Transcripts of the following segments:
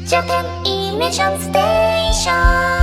Japanimation Station.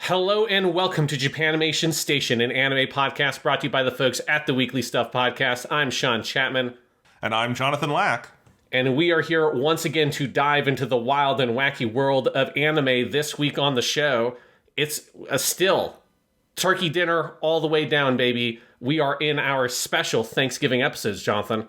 'Hello and welcome to Japanimation Station, an anime podcast brought to you by the folks at the Weekly Stuff Podcast. I'm Sean Chapman. And I'm Jonathan Lack. And we are here once again to dive into the wild and wacky world of anime. This week on the show, it's a still turkey dinner all the way down, baby. We are in our special Thanksgiving episodes, Jonathan.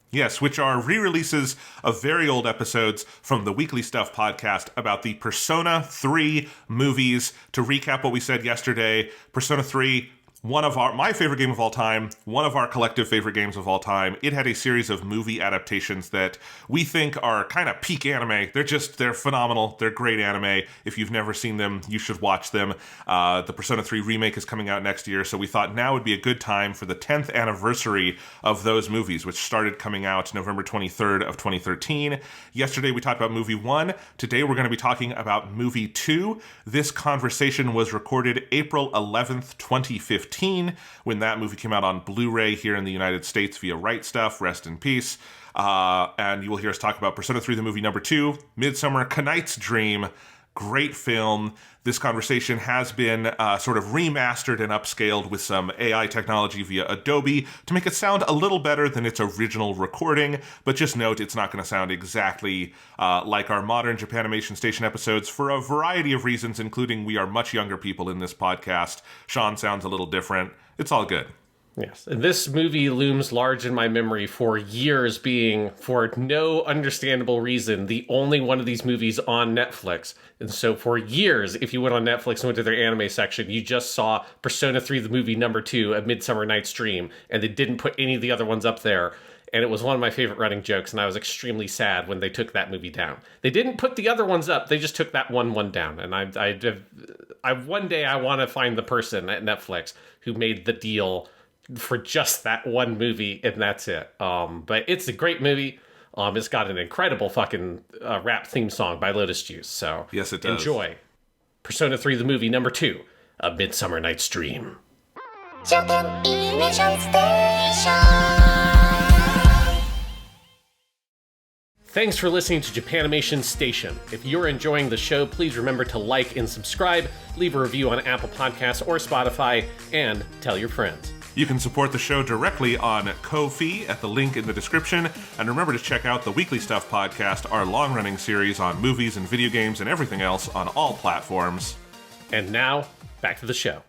Yes, which are re-releases of very old episodes from the Weekly Stuff podcast about the Persona 3 movies. To recap what we said yesterday, Persona 3, my favorite game of all time, one of our collective favorite games of all time. It had a series of movie adaptations that we think are kind of peak anime. They're phenomenal. They're great anime. If you've never seen them, you should watch them. The Persona 3 remake is coming out next year, so we thought now would be a good time for the 10th anniversary of those movies, which started coming out November 23rd of 2013. Yesterday we talked about movie 1. Today we're going to be talking about movie 2. This conversation was recorded April 11th, 2015. When that movie came out on Blu-ray here in the United States via Right Stuff, rest in peace. And you will hear us talk about Persona 3, the movie number 2, Midsummer, Knight's Dream. Great film. This conversation has been sort of remastered and upscaled with some AI technology via Adobe to make it sound a little better than its original recording, but just note it's not going to sound exactly like our modern Japanimation Station episodes for a variety of reasons, including we are much younger people in this podcast. Sean sounds a little different. It's all good. Yes, and this movie looms large in my memory for years being, for no understandable reason, the only one of these movies on Netflix. And so for years, if you went on Netflix and went to their anime section, you just saw Persona 3, the movie number 2, A Midsummer Night's Dream, and they didn't put any of the other ones up there. And it was one of my favorite running jokes, and I was extremely sad when they took that movie down. They didn't put the other ones up, they just took that one down. And I one day I want to find the person at Netflix who made the deal for just that one movie, and that's it. But it's a great movie. It's got an incredible fucking rap theme song by Lotus Juice. So yes, it does. Enjoy Persona 3, the movie number 2, A Midsummer Night's Dream. Japanimation Station. Thanks for listening to Japanimation Station. If you're enjoying the show, please remember to like and subscribe, leave a review on Apple Podcasts or Spotify, and tell your friends. You can support the show directly on Ko-fi at the link in the description. And remember to check out the Weekly Stuff podcast, our long-running series on movies and video games and everything else on all platforms. And now, back to the show.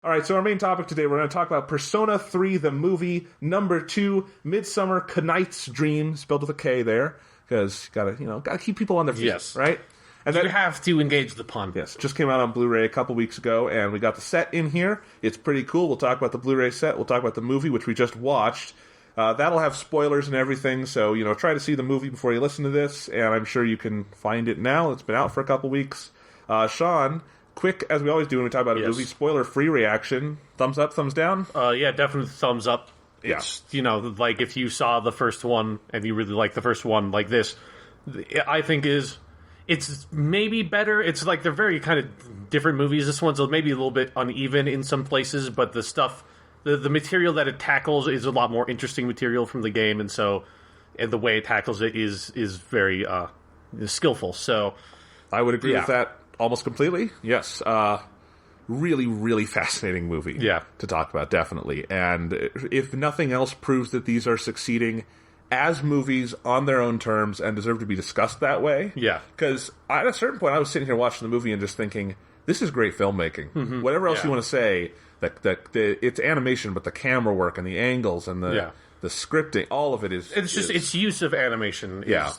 All right, so our main topic today, we're going to talk about Persona 3, the movie number 2, Midsummer, Knight's Dream, spelled with a K there, because gotta keep people on their feet, yes, right? And you have to engage the pun. Yes, just came out on Blu-ray a couple weeks ago, and we got the set in here. It's pretty cool. We'll talk about the Blu-ray set. We'll talk about the movie, which we just watched. That'll have spoilers and everything, so, try to see the movie before you listen to this, and I'm sure you can find it now. It's been out for a couple weeks. Sean, quick, as we always do when we talk about a movie, spoiler-free reaction. Thumbs up, thumbs down? Yeah, definitely thumbs up. It's, like if you saw the first one and you really like the first one, like this, I think it's maybe better. It's like they're very kind of different movies. This one's maybe a little bit uneven in some places, but the stuff, the material that it tackles is a lot more interesting material from the game, and the way it tackles it is very skillful. So I would agree Yeah. with that almost completely. Yes. Really, really fascinating movie to talk about, definitely. And if nothing else proves that these are succeeding as movies on their own terms and deserve to be discussed that way. Yeah. Because at a certain point, I was sitting here watching the movie and just thinking, this is great filmmaking. Mm-hmm. Whatever else Yeah. you want to say, it's animation, but the camera work and the angles and the scripting, all of it is... It's just its use of animation is Yeah.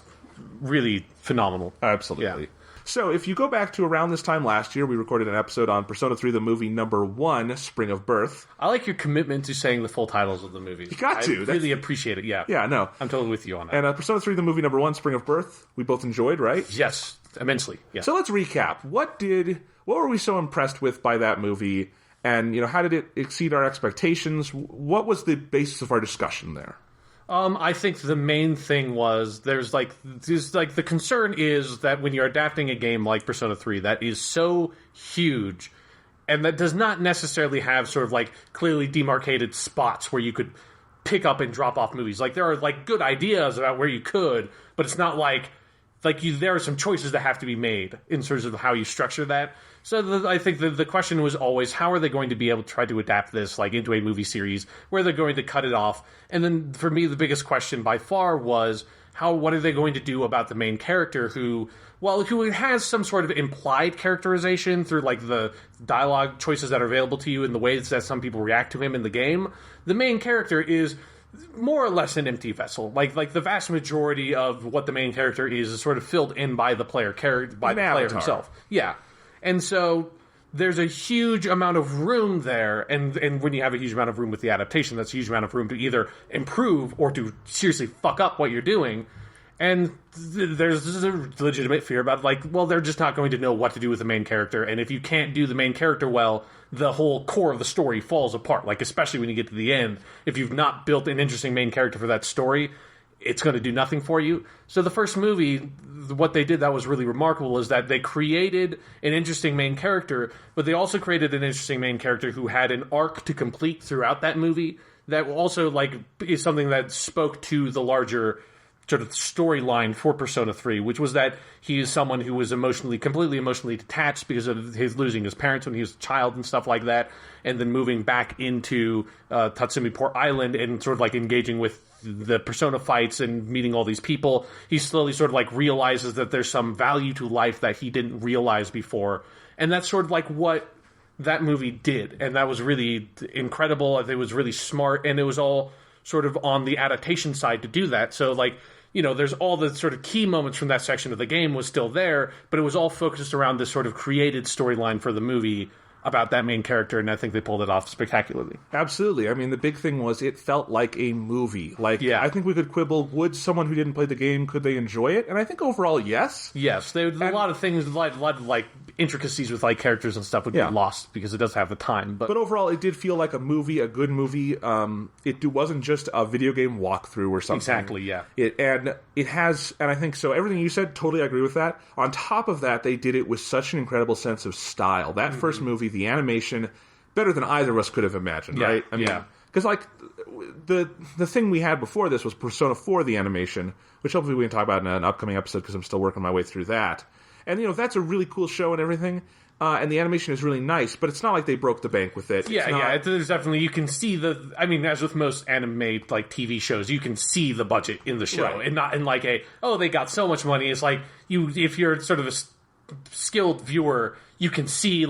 really phenomenal. Absolutely. Yeah. So, if you go back to around this time last year, we recorded an episode on Persona 3, the movie #1, Spring of Birth. I like your commitment to saying the full titles of the movies. You got to. I really appreciate it, yeah. Yeah, no. I'm totally with you on that. And Persona 3, the movie #1, Spring of Birth, we both enjoyed, right? Yes, immensely, yeah. So let's recap. What were we so impressed with by that movie? And, how did it exceed our expectations? What was the basis of our discussion there? I think the main thing was there's the concern is that when you're adapting a game like Persona 3 that is so huge and that does not necessarily have sort of like clearly demarcated spots where you could pick up and drop off movies. Like there are like good ideas about where you could, but it's not there are some choices that have to be made in terms of how you structure that. So I think the question was always, how are they going to be able to try to adapt this like into a movie series where they're going to cut it off? And then for me, the biggest question by far was, what are they going to do about the main character who has some sort of implied characterization through like the dialogue choices that are available to you and the ways that some people react to him in the game. The main character is more or less an empty vessel. Like the vast majority of what the main character is sort of filled in by the player himself. Yeah. And so there's a huge amount of room there, and when you have a huge amount of room with the adaptation, that's a huge amount of room to either improve or to seriously fuck up what you're doing. And there's a legitimate fear about they're just not going to know what to do with the main character, and if you can't do the main character well, the whole core of the story falls apart, especially when you get to the end. If you've not built an interesting main character for that story, it's going to do nothing for you. So the first movie, what they did that was really remarkable is that they created an interesting main character, but they also created an interesting main character who had an arc to complete throughout that movie that also is something that spoke to the larger sort of storyline for Persona 3, which was that he is someone who was completely emotionally detached because of his losing his parents when he was a child and stuff like that, and then moving back into Tatsumi Port Island and sort of engaging with the Persona fights and meeting all these people. He slowly sort of realizes that there's some value to life that he didn't realize before, and that's sort of what that movie did, and that was really incredible. It was really smart, and it was all sort of on the adaptation side to do that. So there's all the sort of key moments from that section of the game was still there, but it was all focused around this sort of created storyline for the movie about that main character, and I think they pulled it off spectacularly. Absolutely. I mean, the big thing was it felt like a movie. Yeah. I think we could quibble, would someone who didn't play the game, could they enjoy it? And I think overall, yes. Yes. A lot of things, a lot of intricacies with characters and stuff would be lost because it doesn't have the time. But overall, it did feel like a movie, a good movie. It wasn't just a video game walkthrough or something. Exactly, yeah. And I think so. Everything you said, totally agree with that. On top of that, they did it with such an incredible sense of style. That first movie, the animation, better than either of us could have imagined, right? I mean, because the thing we had before this was Persona 4, the animation, which hopefully we can talk about in an upcoming episode because I'm still working my way through that. And that's a really cool show and everything. And the animation is really nice, but it's not like they broke the bank with it. There's definitely, you can see as with most anime TV shows, you can see the budget in the show, right. and not in they got so much money. It's if you're sort of a skilled viewer, you can see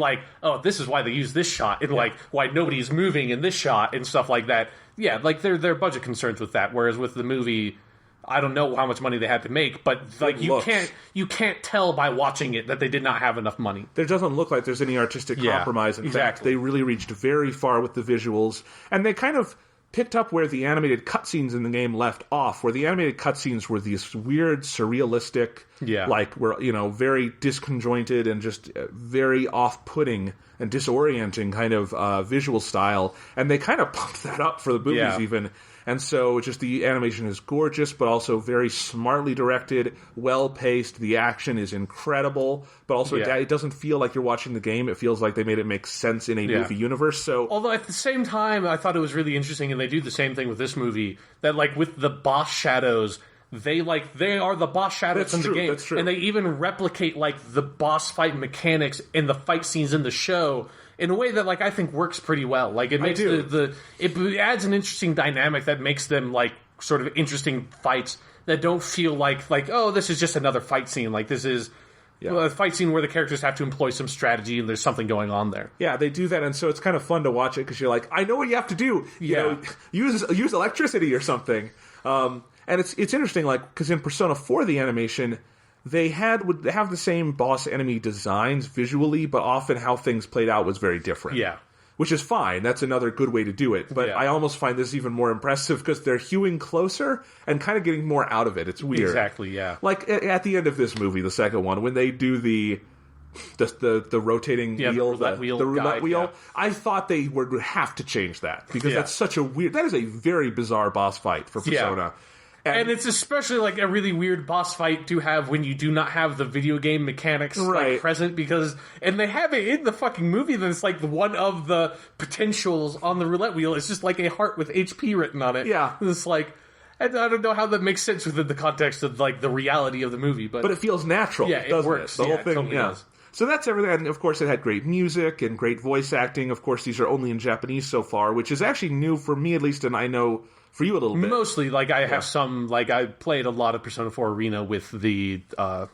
this is why they use this shot, and why nobody's moving in this shot and stuff like that. Yeah, there are budget concerns with that. Whereas with the movie, I don't know how much money they had to make, but you can't tell by watching it that they did not have enough money. There doesn't look like there's any artistic compromise. In fact, they really reached very far with the visuals, and they kind of picked up where the animated cutscenes in the game left off, where the animated cutscenes were these weird, surrealistic, very disconjointed and just very off-putting and disorienting kind of visual style, and they kind of pumped that up for the movies even. And so just the animation is gorgeous, but also very smartly directed, well-paced. The action is incredible, but also it doesn't feel like you're watching the game. It feels like they made it make sense in a movie universe. So, although at the same time, I thought it was really interesting, and they do the same thing with this movie, that with the boss shadows, they are the boss shadows in the game. That's true. And they even replicate the boss fight mechanics and the fight scenes in the show in a way that I think works pretty well. It makes it adds an interesting dynamic that makes them sort of interesting fights that don't feel like oh, this is just another fight scene. This is a fight scene where the characters have to employ some strategy and there's something going on there. Yeah, they do that, and so it's kind of fun to watch it because you're like, I know what you have to do. You know, use electricity or something. And it's interesting, because in Persona 4, the animation, they would have the same boss enemy designs visually, but often how things played out was very different. Yeah. Which is fine. That's another good way to do it. But I almost find this even more impressive because they're hewing closer and kind of getting more out of it. It's weird. Exactly, yeah. At the end of this movie, the second one, when they do the rotating wheel, the roulette wheel, I thought they would have to change that because that's such a weird... That is a very bizarre boss fight for Persona. Yeah. And it's especially a really weird boss fight to have when you do not have the video game mechanics present and they have it in the fucking movie that it's one of the potentials on the roulette wheel. It's just a heart with HP written on it. Yeah. It's I don't know how that makes sense within the context of the reality of the movie, but it feels natural. Yeah, it works. The whole thing, totally does. So that's everything. And of course, it had great music and great voice acting. Of course, these are only in Japanese so far, which is actually new for me at least, and I know for you a little bit. Mostly, I have some, I played a lot of Persona 4 Arena with the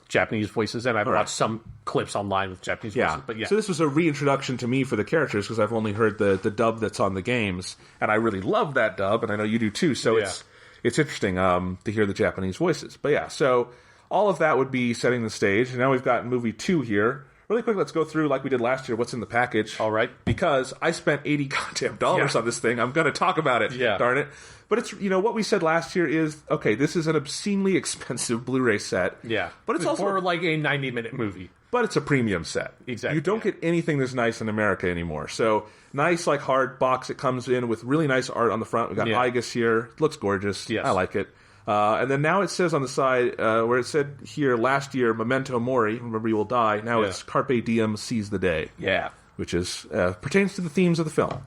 Japanese voices, and I've watched some clips online with Japanese voices. But So this was a reintroduction to me for the characters, because I've only heard the dub that's on the games, and I really love that dub, and I know you do too, so it's interesting to hear the Japanese voices. But so all of that would be setting the stage, and now we've got movie 2 here. Really quick, let's go through, like we did last year, what's in the package. All right. Because I spent $80 goddamn dollars on this thing. I'm going to talk about it. Yeah. Darn it. But it's, what we said last year is, okay, this is an obscenely expensive Blu-ray set. Yeah. But it's also... For a 90-minute movie. But it's a premium set. Exactly. You don't get anything this nice in America anymore. So, nice, hard box. It comes in with really nice art on the front. We got Igus here. Looks gorgeous. Yes. I like it. And then now it says on the side, where it said here last year, Memento Mori, remember you will die. Now it's Carpe Diem, seize the day. Yeah. Which is pertains to the themes of the film.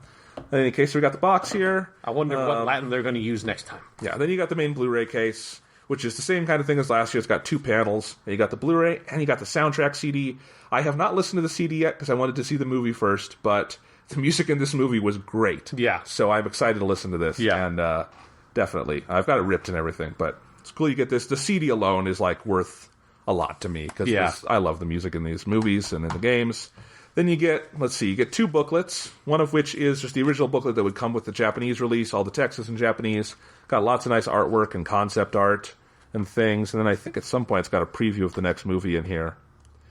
In any case, we got the box here. I wonder what Latin they're going to use next time. Yeah, then you got the main Blu-ray case, which is the same kind of thing as last year. It's got 2 panels. You got the Blu-ray, and you got the soundtrack CD. I have not listened to the CD yet, because I wanted to see the movie first, but the music in this movie was great. Yeah. So I'm excited to listen to this. Yeah. And definitely. I've got it ripped and everything, but it's cool you get this. The CD alone is, worth a lot to me, because I love the music in these movies and in the games. Then you get, you get 2 booklets, one of which is just the original booklet that would come with the Japanese release. All the text is in Japanese. Got lots of nice artwork and concept art and things. And then I think at some point it's got a preview of the next movie in here,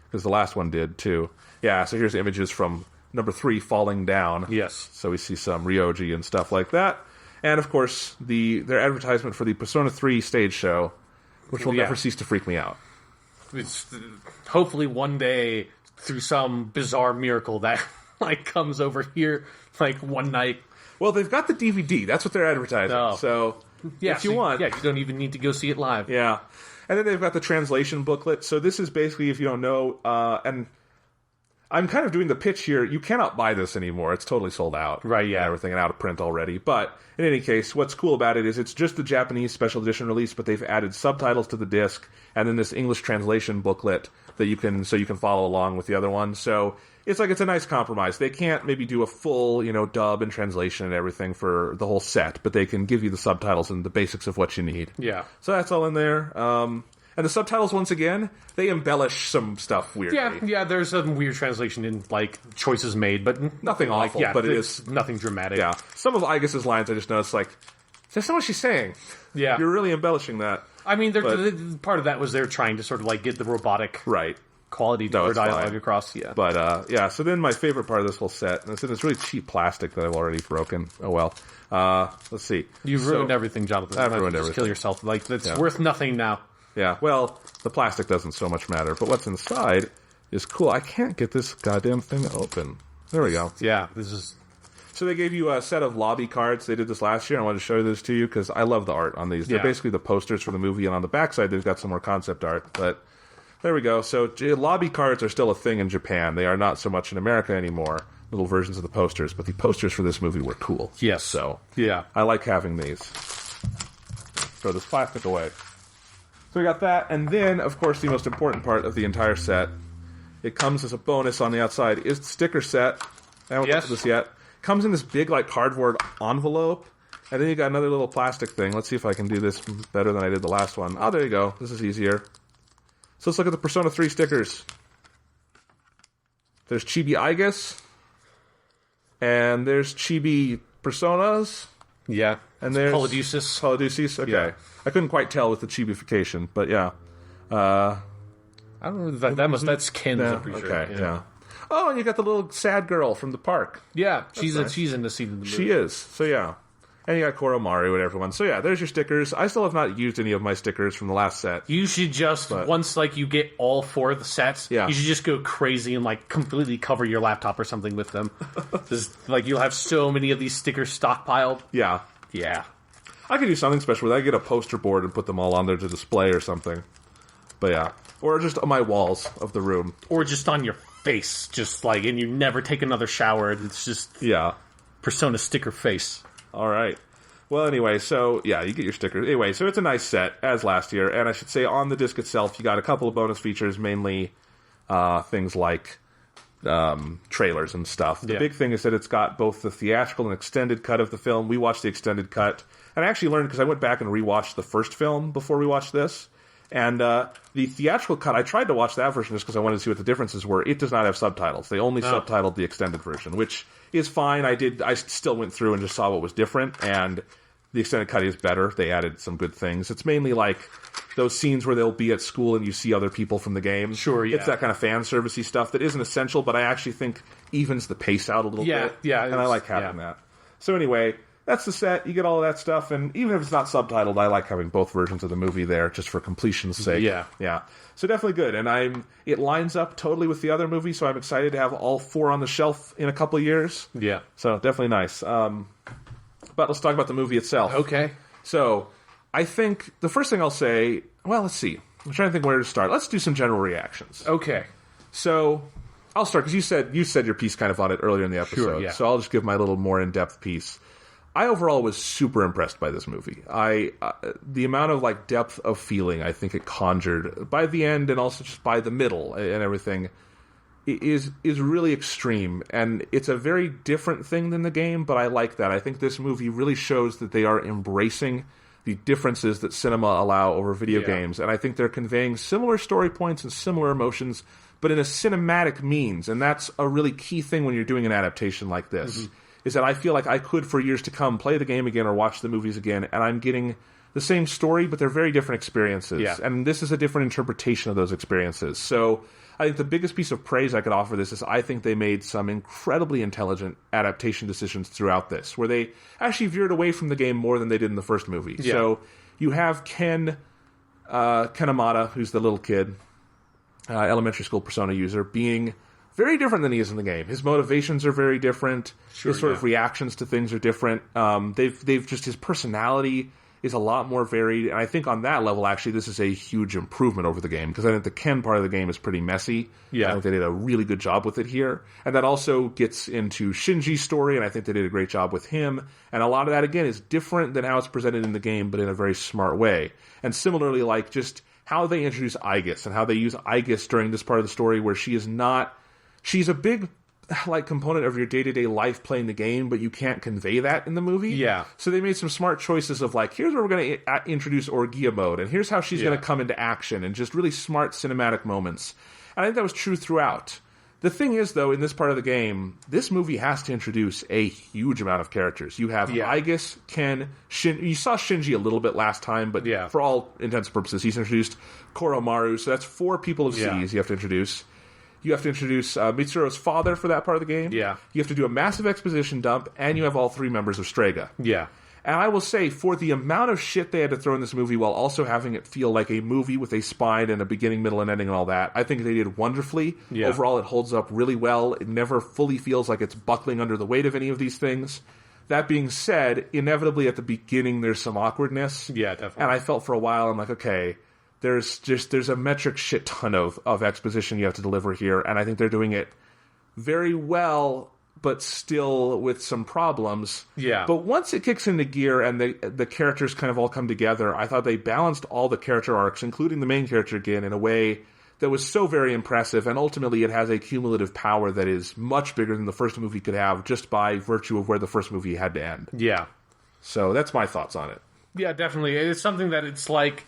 because the last one did too. Yeah, so here's images from number 3, Falling Down. Yes. So we see some Ryoji and stuff like that. And of course, their advertisement for the Persona 3 stage show, which will never cease to freak me out. It's hopefully one day, through some bizarre miracle, that comes over here one night. Well, they've got the DVD. That's what they're advertising. Oh. So if you want, you don't even need to go see it live. Yeah, and then they've got the translation booklet. So this is basically, if you don't know, and I'm kind of doing the pitch here. You cannot buy this anymore. It's totally sold out. Right, yeah. And everything and out of print already. But in any case, what's cool about it is it's just the Japanese special edition release, but they've added subtitles to the disc and then this English translation booklet that you can follow along with the other one. So it's a nice compromise. They can't maybe do a full, dub and translation and everything for the whole set, but they can give you the subtitles and the basics of what you need. Yeah. So that's all in there. And the subtitles, once again, they embellish some stuff weirdly. Yeah, there's some weird translation in, choices made, but... Nothing awful, but it is... Nothing dramatic. Yeah. Some of Igus's lines, I just noticed, that's not what she's saying. Yeah. You're really embellishing that. I mean, part of that was they're trying to sort of, get the robotic quality to their dialogue across. Yeah. But, so then my favorite part of this whole set, and it's in this really cheap plastic that I've already broken. Oh, well. Let's see. You've ruined everything, Jonathan. I've ruined just everything. Kill yourself. It's worth nothing now. Yeah, well, the plastic doesn't so much matter, but what's inside is cool. I can't get this goddamn thing open. There we go. Yeah, this is... So they gave you a set of lobby cards. They did this last year. I wanted to show this to you because I love the art on these. They're basically the posters for the movie, and on the backside they've got some more concept art. But there we go. So lobby cards are still a thing in Japan. They are not so much in America anymore. Little versions of the posters, but the posters for this movie were cool. Yes. So yeah, I like having these. Throw this plastic away. So we got that, and then, of course, the most important part of the entire set, it comes as a bonus on the outside, is the sticker set. I haven't looked at this yet. Comes in this big, like, cardboard envelope, and then you got another little plastic thing. Let's see if I can do this better than I did the last one. Oh, there you go. This is easier. So let's look at the Persona 3 stickers. There's Chibi Aigis, and there's Chibi Personas. Yeah. And there's Polydeuces. Okay. Yeah. I couldn't quite tell with the chibification, but yeah. I don't know. That's Ken's, I'm pretty sure. Okay, yeah. Oh, and you got the little sad girl from the park. Yeah, she's nice. she's in the scene in the movie. She is. So yeah. And you got Koromaru and everyone. So yeah, there's your stickers. I still have not used any of my stickers from the last set. You should just, once like you get all 4 of the sets, you should just go crazy and like completely cover your laptop or something with them. Just, like you'll have so many of these stickers stockpiled. Yeah. Yeah. I could do something special with that. I get a poster board and put them all on there to display or something. But yeah. Or just on my walls of the room. Or just on your face, just like, and you never take another shower, and it's just Persona sticker face. All right. Well, anyway, so, yeah, you get your stickers. Anyway, so it's a nice set, as last year. And I should say, on the disc itself, you got a couple of bonus features, mainly things like trailers and stuff. The big thing is that it's got both the theatrical and extended cut of the film. We watched the extended cut. And I actually learned, because I went back and rewatched the first film before we watched this. And the theatrical cut, I tried to watch that version just because I wanted to see what the differences were. It does not have subtitles. They only subtitled the extended version, which is fine. I still went through and just saw what was different, and the extended cut is better. They added some good things. It's mainly like those scenes where they'll be at school and you see other people from the game. Sure, yeah. It's that kind of fan servicey stuff that isn't essential, but I actually think evens the pace out a little bit. Yeah, and I like having that. So anyway, that's the set. You get all of that stuff, and even if it's not subtitled, I like having both versions of the movie there just for completion's sake. Yeah. So definitely good, and it lines up totally with the other movie, so I'm excited to have all 4 on the shelf in a couple of years. Yeah. So definitely nice. But let's talk about the movie itself. Okay. So I think the first thing I'll say, well, let's see. I'm trying to think where to start. Let's do some general reactions. Okay. So I'll start, because you said your piece kind of on it earlier in the episode. Sure, yeah. So I'll just give my little more in-depth piece. I overall was super impressed by this movie. The amount of like depth of feeling I think it conjured by the end, and also just by the middle and everything, is really extreme. And it's a very different thing than the game, but I like that. I think this movie really shows that they are embracing the differences that cinema allow over video games, and I think they're conveying similar story points and similar emotions, but in a cinematic means. And that's a really key thing when you're doing an adaptation like this. Is that I feel like I could, for years to come, play the game again or watch the movies again, and I'm getting the same story, but they're very different experiences. Yeah. And this is a different interpretation of those experiences. So I think the biggest piece of praise I could offer this is I think they made some incredibly intelligent adaptation decisions throughout this, where they actually veered away from the game more than they did in the first movie. Yeah. So you have Ken Amata, who's the little kid, elementary school Persona user, being very different than he is in the game. His motivations are very different. His sort of reactions to things are different. They've just, his personality is a lot more varied, and I think on that level, actually, this is a huge improvement over the game, because I think the Ken part of the game is pretty messy. Yeah. I think they did a really good job with it here. And that also gets into Shinji's story, and I think they did a great job with him. And a lot of that, again, is different than how it's presented in the game, but in a very smart way. And similarly, like, just how they introduce Aigis, and how they use Aigis during this part of the story, where she's a big like component of your day-to-day life playing the game, but you can't convey that in the movie. Yeah. So they made some smart choices of like, here's where we're going to introduce Orgia mode, and here's how she's going to come into action, and just really smart cinematic moments. And I think that was true throughout. The thing is, though, in this part of the game, this movie has to introduce a huge amount of characters. You have Aigis, Ken, You saw Shinji a little bit last time, but for all intents and purposes, he's introduced. Koromaru, so that's 4 people of C's you have to introduce. You have to introduce Mitsuro's father for that part of the game. Yeah. You have to do a massive exposition dump, and you have all 3 members of Strega. Yeah. And I will say, for the amount of shit they had to throw in this movie while also having it feel like a movie with a spine and a beginning, middle, and ending and all that, I think they did wonderfully. Yeah. Overall, it holds up really well. It never fully feels like it's buckling under the weight of any of these things. That being said, inevitably at the beginning there's some awkwardness. Yeah, definitely. And I felt for a while, I'm like, okay, there's a metric shit ton of exposition you have to deliver here, and I think they're doing it very well, but still with some problems. Yeah. But once it kicks into gear and the characters kind of all come together, I thought they balanced all the character arcs, including the main character again, in a way that was so very impressive, and ultimately it has a cumulative power that is much bigger than the first movie could have just by virtue of where the first movie had to end. Yeah. So that's my thoughts on it. Yeah, definitely. It's something that it's like...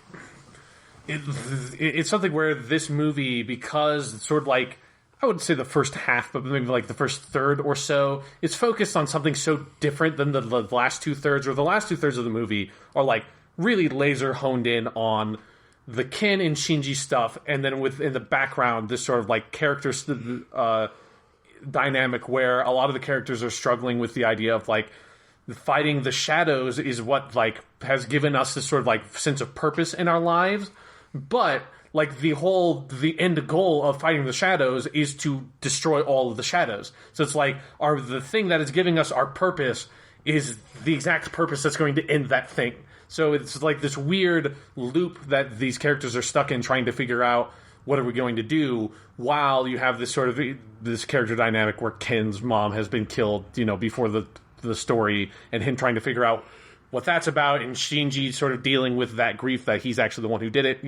It's something where this movie, because it's sort of like... I wouldn't say the first half, but maybe like the first third or so, it's focused on something so different than the last two-thirds, or the last two-thirds of the movie are like really laser honed in on the Ken and Shinji stuff, and then in the background, this sort of like character dynamic where a lot of the characters are struggling with the idea of like fighting the shadows is what like has given us this sort of like sense of purpose in our lives, but like the end goal of fighting the shadows is to destroy all of the shadows. So it's like the thing that is giving us our purpose is the exact purpose that's going to end that thing. So it's like this weird loop that these characters are stuck in, trying to figure out what are we going to do, while you have this sort of this character dynamic where Ken's mom has been killed, before the story, and him trying to figure out what that's about, and Shinji sort of dealing with that grief that he's actually the one who did it,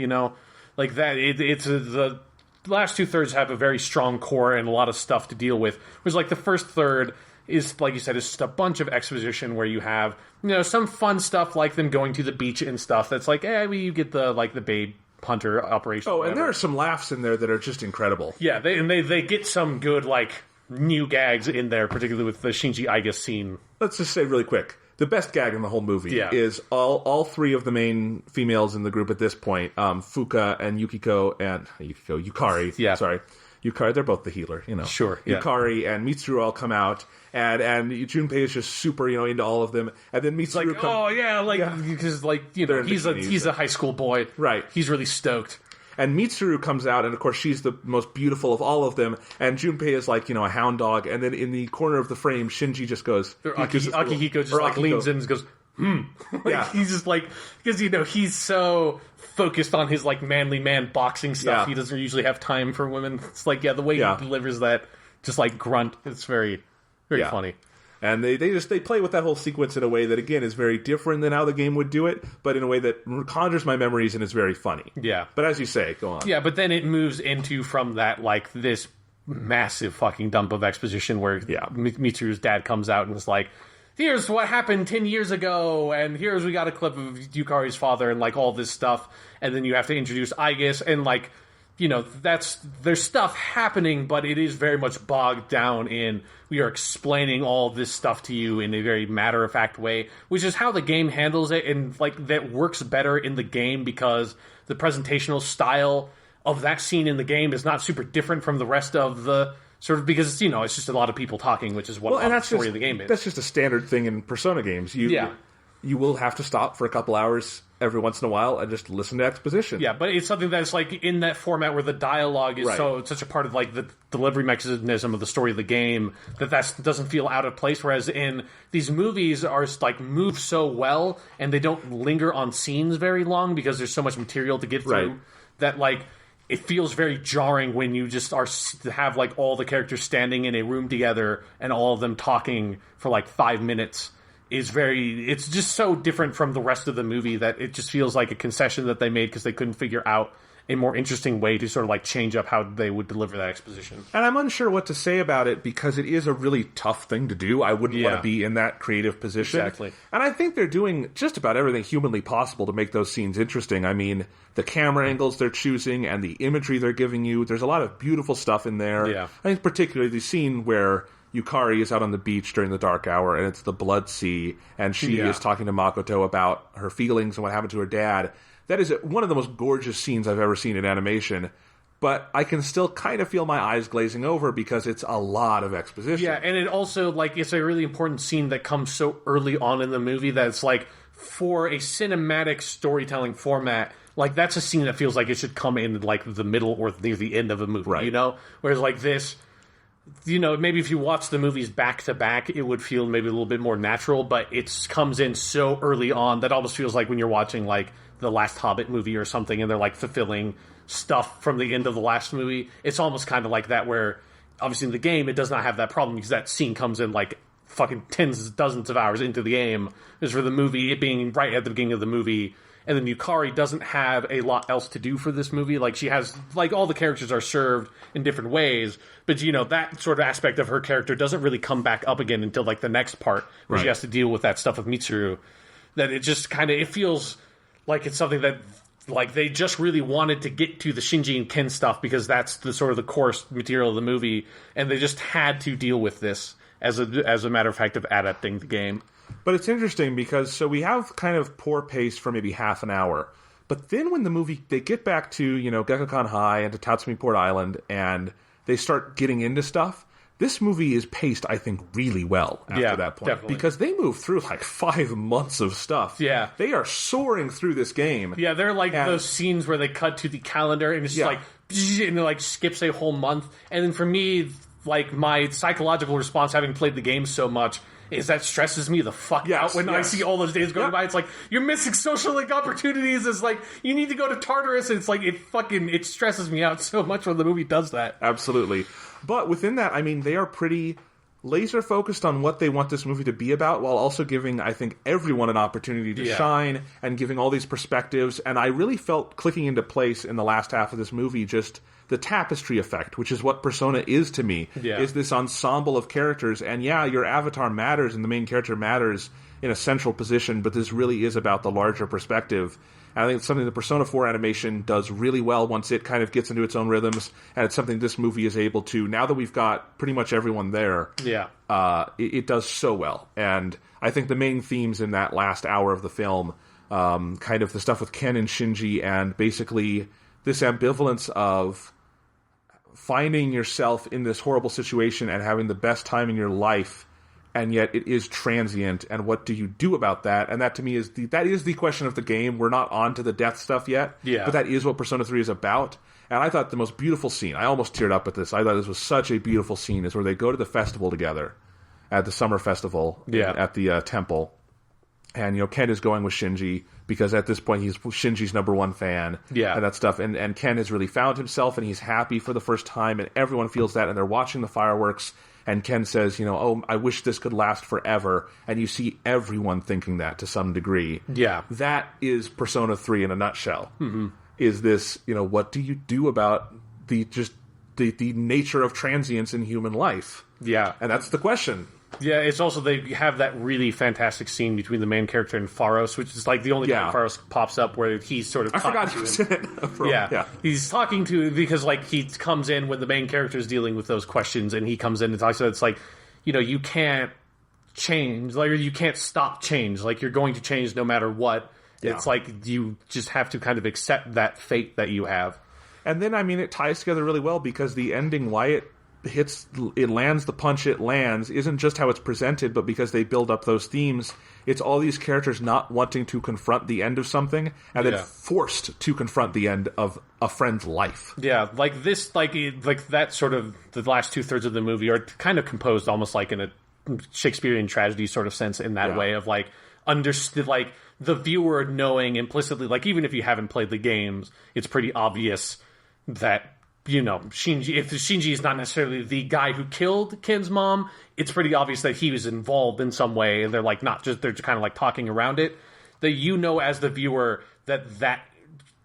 like that. The last two-thirds have a very strong core and a lot of stuff to deal with, whereas like the first third is, like you said, is just a bunch of exposition where you have, some fun stuff like them going to the beach and stuff. That's like, you get the babe hunter operation. Oh, and there are some laughs in there that are just incredible. Yeah, they get some good like new gags in there, particularly with the Shinji Iga scene. Let's just say really quick, the best gag in the whole movie is all three of the main females in the group at this point, Fuka and Yukari. Yeah. Sorry. Yukari, they're both the healer, Sure. Yeah. Yukari and Mitsuru all come out, and Junpei is just super, into all of them. And then Mitsuru because he's a high school boy. Right. He's really stoked. And Mitsuru comes out, and of course she's the most beautiful of all of them. And Junpei is like, a hound dog. And then in the corner of the frame, Shinji just goes... Akihiko just leans in and goes, Yeah. He's just like... Because, he's so focused on his, like, manly man boxing stuff. Yeah. He doesn't usually have time for women. It's like, the way he delivers that, just like grunt, it's very, very funny. And they play with that whole sequence in a way that, again, is very different than how the game would do it, but in a way that conjures my memories and is very funny. Yeah. But as you say, go on. Yeah, but then it moves into, from that, like, this massive fucking dump of exposition where Mitsuru's dad comes out and is like, here's what happened 10 years ago, and we got a clip of Yukari's father, and, like, all this stuff, and then you have to introduce Aigis, and, like, there's stuff happening, but it is very much bogged down in, we are explaining all this stuff to you in a very matter-of-fact way, which is how the game handles it, and, like, that works better in the game because the presentational style of that scene in the game is not super different from the rest of the sort of, because, it's just a lot of people talking, which is what the story of the game is. That's just a standard thing in Persona games. You will have to stop for a couple hours every once in a while and just listen to exposition. Yeah, but it's something that's like in that format where the dialogue is such a part of like the delivery mechanism of the story of the game that doesn't feel out of place. Whereas in these movies are like move so well and they don't linger on scenes very long because there's so much material to get through that like it feels very jarring when you just have like all the characters standing in a room together and all of them talking for like 5 minutes. It's just so different from the rest of the movie that it just feels like a concession that they made because they couldn't figure out a more interesting way to sort of like change up how they would deliver that exposition. And I'm unsure what to say about it because it is a really tough thing to do. I wouldn't want to be in that creative position. Exactly. And I think they're doing just about everything humanly possible to make those scenes interesting. I mean, the camera angles they're choosing and the imagery they're giving you, there's a lot of beautiful stuff in there. Yeah. I think particularly the scene where Yukari is out on the beach during the dark hour, and it's the Blood Sea, and she is talking to Makoto about her feelings and what happened to her dad. That is one of the most gorgeous scenes I've ever seen in animation, but I can still kind of feel my eyes glazing over because it's a lot of exposition. Yeah, and it also, like, it's a really important scene that comes so early on in the movie that it's like, for a cinematic storytelling format, like, that's a scene that feels like it should come in, like, the middle or near the end of a movie, you know? Whereas, like, this... maybe if you watch the movies back to back, it would feel maybe a little bit more natural, but it comes in so early on that almost feels like when you're watching, like, the last Hobbit movie or something, and they're, like, fulfilling stuff from the end of the last movie. It's almost kind of like that where obviously in the game, it does not have that problem because that scene comes in like fucking dozens of hours into the game. Is for the movie, it being right at the beginning of the movie. And then Yukari doesn't have a lot else to do for this movie. Like, she has, like, all the characters are served in different ways, but, you know, that sort of aspect of her character doesn't really come back up again until, like, the next part, where she has to deal with that stuff with Mitsuru. That it just kind of, it feels like it's something that, like, they just really wanted to get to the Shinji and Ken stuff, because that's the sort of the core material of the movie, and they just had to deal with this as a matter of fact of adapting the game. But it's interesting because, so we have kind of poor pace for maybe half an hour. But then when the movie, they get back to, you know, Gekkokan High and to Tatsumi Port Island, and they start getting into stuff, this movie is paced, I think, really well after that point. Definitely. Because they move through like 5 months of stuff. Yeah. They are soaring through this game. Yeah, they're like those scenes where they cut to the calendar and it's just like, and it like skips a whole month. And then for me, like, my psychological response, having played the game so much, is that stresses me the fuck out when I see all those days going by. It's like, you're missing social link opportunities. It's like, you need to go to Tartarus. It's like, it stresses me out so much when the movie does that. Absolutely. But within that, I mean, they are pretty laser focused on what they want this movie to be about, while also giving, I think, everyone an opportunity to shine and giving all these perspectives. And I really felt clicking into place in the last half of this movie just the tapestry effect, which is what Persona is to me, is this ensemble of characters. And your avatar matters and the main character matters in a central position, but this really is about the larger perspective. And I think it's something that Persona 4 animation does really well once it kind of gets into its own rhythms, and it's something this movie is able to, now that we've got pretty much everyone there, it does so well. And I think the main themes in that last hour of the film, kind of the stuff with Ken and Shinji, and basically this ambivalence of finding yourself in this horrible situation and having the best time in your life, and yet it is transient, and what do you do about that? And that, to me, is the question of the game. We're not on to the death stuff yet, but that is what Persona 3 is about. And I thought the most beautiful scene, I almost teared up at this, I thought this was such a beautiful scene, is where they go to the festival together, at the summer festival, at the temple. And, you know, Ken is going with Shinji, because at this point he's Shinji's #1 fan, and that stuff. And Ken has really found himself, and he's happy for the first time, and everyone feels that, and they're watching the fireworks, and Ken says, you know, oh, I wish this could last forever, and you see everyone thinking that to some degree. Yeah. That is Persona 3 in a nutshell. Mm-hmm. Is this, you know, what do you do about the nature of transience in human life? Yeah. And that's the question. Yeah, it's also, they have that really fantastic scene between the main character and Pharos, which is like the only time Pharos pops up, where he's sort of I forgot he was in it. He's talking to, because like he comes in when the main character is dealing with those questions, and he comes in and talks to, it's like, you know, you can't change, like, you can't stop change, like, you're going to change no matter what. It's like, you just have to kind of accept that fate that you have. And then, I mean, it ties together really well, because the ending, why it lands the punch it lands, isn't just how it's presented, but because they build up those themes. It's all these characters not wanting to confront the end of something, and then forced to confront the end of a friend's life. Yeah, like this, like that sort of, the last 2/3 of the movie are kind of composed almost like in a Shakespearean tragedy sort of sense, in that way of like, understood, like the viewer knowing implicitly, like even if you haven't played the games, it's pretty obvious that, you know, Shinji, if Shinji is not necessarily the guy who killed Ken's mom, it's pretty obvious that he was involved in some way, and they're like they're just kind of like talking around it. That, you know, as the viewer, that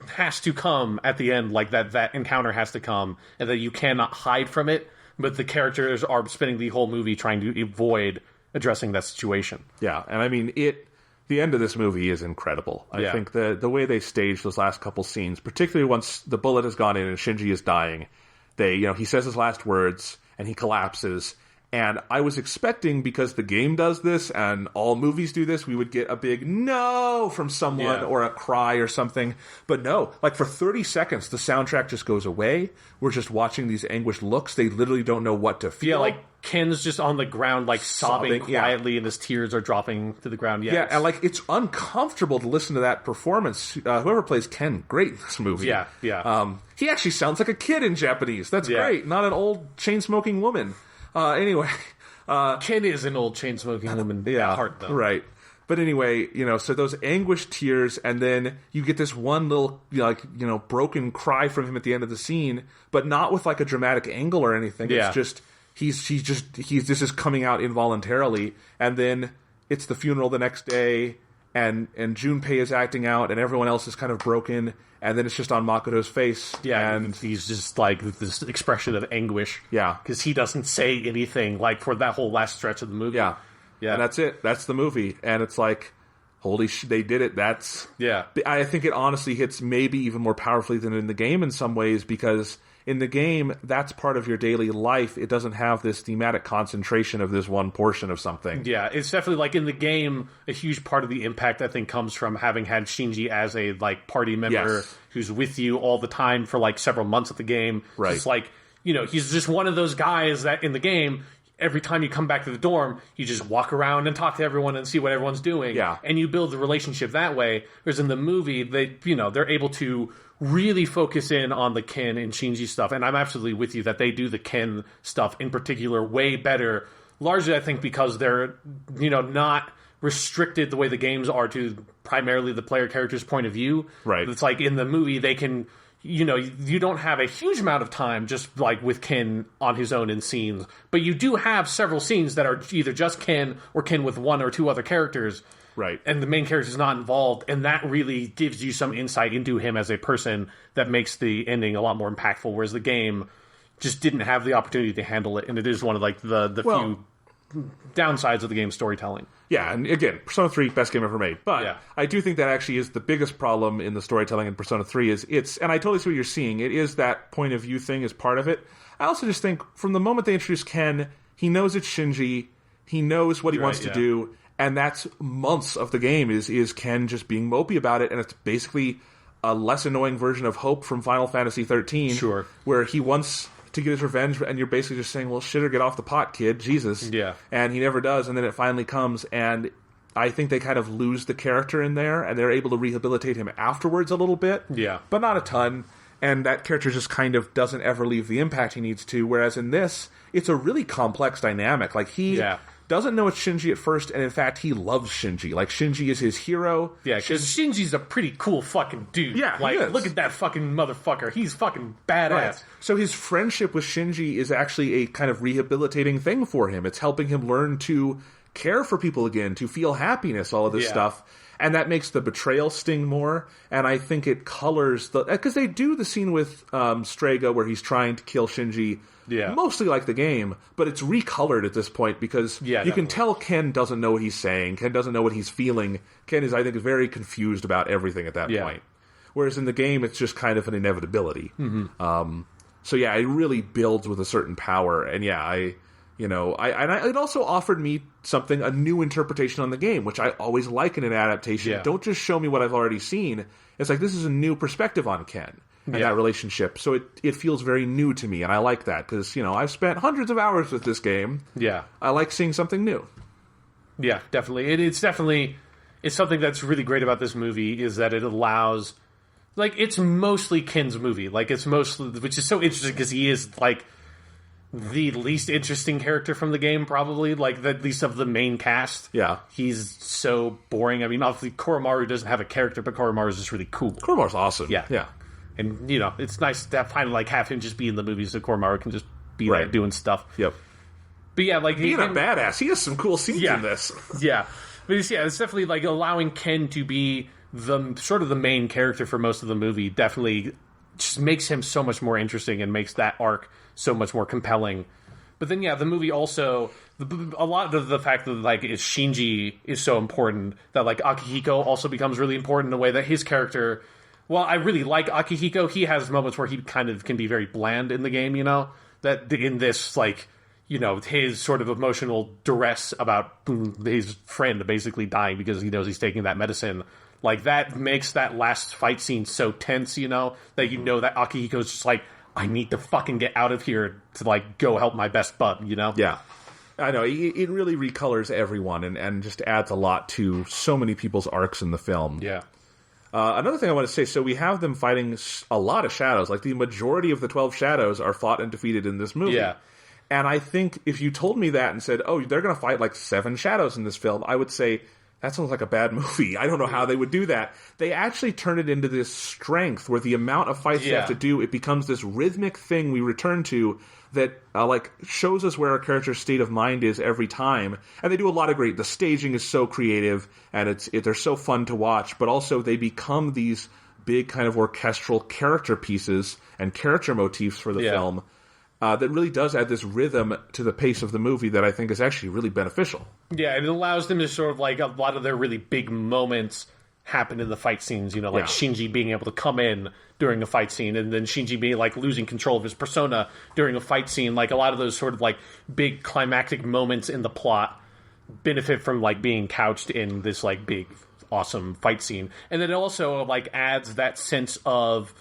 has to come at the end, like that encounter has to come, and that you cannot hide from it, but the characters are spending the whole movie trying to avoid addressing that situation. Yeah, and I mean, the end of this movie is incredible. I think the way they staged those last couple scenes, particularly once the bullet has gone in and Shinji is dying, he says his last words and he collapses. And I was expecting, because the game does this and all movies do this, we would get a big no from someone or a cry or something. But no, like for 30 seconds, the soundtrack just goes away. We're just watching these anguished looks. They literally don't know what to feel. Yeah, like Ken's just on the ground, like sobbing quietly, and his tears are dropping to the ground. Yeah, and like it's uncomfortable to listen to that performance. Whoever plays Ken, great in this movie. Yeah. He actually sounds like a kid in Japanese. That's great. Not an old chain-smoking woman. Anyway, Ken is an old chain-smoking woman at heart, though. Right. But anyway, so those anguished tears, and then you get this one little, broken cry from him at the end of the scene, but not with like a dramatic angle or anything. Yeah. It's just, this is coming out involuntarily. And then it's the funeral the next day, and Junpei is acting out, and everyone else is kind of broken. And then it's just on Makoto's face. Yeah, and he's just like this expression of anguish. Yeah. Because he doesn't say anything like for that whole last stretch of the movie. Yeah. Yeah. And that's it. That's the movie. And it's like, holy shit, they did it. I think it honestly hits maybe even more powerfully than in the game in some ways, because in the game, that's part of your daily life. It doesn't have this thematic concentration of this one portion of something. Yeah, it's definitely like in the game, a huge part of the impact, I think, comes from having had Shinji as a like party member who's with you all the time for like several months of the game. Right. It's like, he's just one of those guys that in the game, every time you come back to the dorm, you just walk around and talk to everyone and see what everyone's doing. Yeah. And you build the relationship that way. Whereas in the movie, they're able to really focus in on the Ken and Shinji stuff. And I'm absolutely with you that they do the Ken stuff in particular way better. Largely, I think, because they're, not restricted the way the games are to primarily the player character's point of view. Right. It's like in the movie, they can... you don't have a huge amount of time just like with Ken on his own in scenes, but you do have several scenes that are either just Ken or Ken with one or two other characters. Right. And the main character is not involved, and that really gives you some insight into him as a person that makes the ending a lot more impactful, whereas the game just didn't have the opportunity to handle it, and it is one of like the few downsides of the game's storytelling. Yeah, and again, Persona 3, best game ever made. But I do think that actually is the biggest problem in the storytelling in Persona 3 is and I totally see what you're seeing. It is that point of view thing is part of it. I also just think from the moment they introduce Ken, he knows it's Shinji, he knows what he wants to do, and that's months of the game is Ken just being mopey about it, and it's basically a less annoying version of Hope from Final Fantasy 13. Sure. Where he wants to get his revenge, and you're basically just saying, well, shit or get off the pot, kid, Jesus. Yeah. And he never does, and then it finally comes, and I think they kind of lose the character in there, and they're able to rehabilitate him afterwards a little bit. Yeah. But not a ton, and that character just kind of doesn't ever leave the impact he needs to, whereas in this, it's a really complex dynamic. Like, he doesn't know it's Shinji at first, and in fact, he loves Shinji. Like, Shinji is his hero. Yeah, because Shinji's a pretty cool fucking dude. Yeah, he like, is. Look at that fucking motherfucker. He's fucking badass. Right. So his friendship with Shinji is actually a kind of rehabilitating thing for him. It's helping him learn to care for people again, to feel happiness, all of this stuff. And that makes the betrayal sting more. And I think it colors the... Because they do the scene with Strega where he's trying to kill Shinji, mostly like the game, but it's recolored at this point because you can tell Ken doesn't know what he's saying. Ken doesn't know what he's feeling. Ken is, I think, very confused about everything at that point. Whereas in the game, it's just kind of an inevitability. Mm-hmm. So yeah, it really builds with a certain power. And yeah, it also offered me a new interpretation on the game, which I always like in an adaptation. Yeah. Don't just show me what I've already seen. It's like, this is a new perspective on Ken and that relationship. So it feels very new to me, and I like that, because, I've spent hundreds of hours with this game. Yeah. I like seeing something new. Yeah, definitely. It's something that's really great about this movie is that it allows... Like, it's mostly Ken's movie. Like, it's mostly... Which is so interesting, because he is, like... the least interesting character from the game, probably, like, at least of the main cast. Yeah. He's so boring. I mean, obviously, Koromaru doesn't have a character, but Koromaru is just really cool. Koromaru's awesome. Yeah. Yeah. And, it's nice to kind of, like, have him just be in the movies so Koromaru can just be there doing stuff. Yep. But yeah, like... Being a badass. He has some cool scenes in this. Yeah. But it's definitely, like, allowing Ken to be the sort of the main character for most of the movie definitely just makes him so much more interesting and makes that arc so much more compelling. But then, the movie also... a lot of the fact that, like, Shinji is so important, that, like, Akihiko also becomes really important in a way that his character... Well, I really like Akihiko. He has moments where he kind of can be very bland in the game, That in this, like, his sort of emotional duress about his friend basically dying because he knows he's taking that medicine... Like, that makes that last fight scene so tense, that that Akihiko's just like, I need to fucking get out of here to, like, go help my best bud, Yeah. I know. It really recolors everyone and just adds a lot to so many people's arcs in the film. Yeah. Another thing I want to say, so we have them fighting a lot of shadows. Like, the majority of the 12 shadows are fought and defeated in this movie. Yeah. And I think if you told me that and said, oh, they're going to fight, like, 7 shadows in this film, I would say, that sounds like a bad movie. I don't know how they would do that. They actually turn it into this strength where the amount of fights they have to do, it becomes this rhythmic thing we return to that shows us where our character's state of mind is every time. And they do a lot of great. The staging is so creative, and they're so fun to watch. But also they become these big kind of orchestral character pieces and character motifs for the film that really does add this rhythm to the pace of the movie that I think is actually really beneficial. Yeah, and it allows them to sort of a lot of their really big moments happen in the fight scenes, Shinji being able to come in during a fight scene, and then Shinji being losing control of his persona during a fight scene. A lot of those sort of big climactic moments in the plot benefit from being couched in this big awesome fight scene. And then it also adds that sense of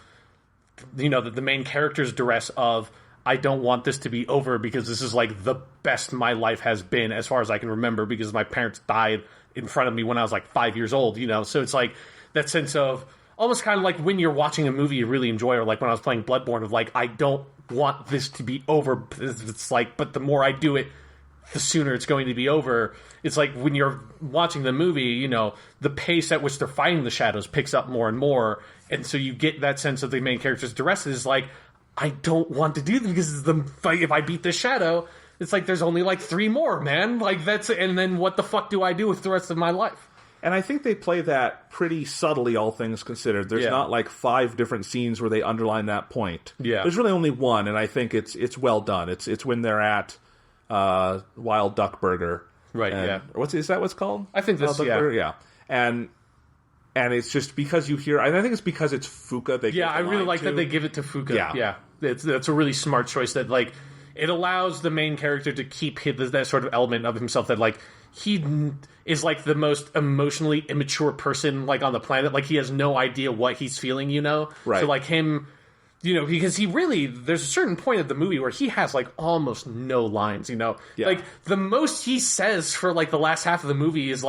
the main character's duress of, I don't want this to be over because this is the best my life has been as far as I can remember, because my parents died in front of me when I was 5 years old, so it's that sense of almost kind of when you're watching a movie you really enjoy, or when I was playing Bloodborne of I don't want this to be over. It's but the more I do it, the sooner it's going to be over. It's when you're watching the movie, the pace at which they're fighting the shadows picks up more and more, and so you get that sense of the main character's duress is I don't want to do this because if I beat this shadow, it's there's only 3 more, man. That's, and then what the fuck do I do with the rest of my life? And I think they play that pretty subtly, all things considered. There's not 5 different scenes where they underline that point. Yeah. There's really only one, and I think it's well done. It's when they're at Wild Duck Burger. Right, Is that what's called? I think this, Burger? Yeah. And it's just because you hear... I think it's because it's Fuka. I really like that they give it to Fuka. Yeah. That's a really smart choice that, it allows the main character to keep that sort of element of himself that, he is, the most emotionally immature person, on the planet. He has no idea what he's feeling, Right. So, him... because he really, there's a certain point of the movie where he has, almost no lines, Yeah. The most he says for, the last half of the movie is,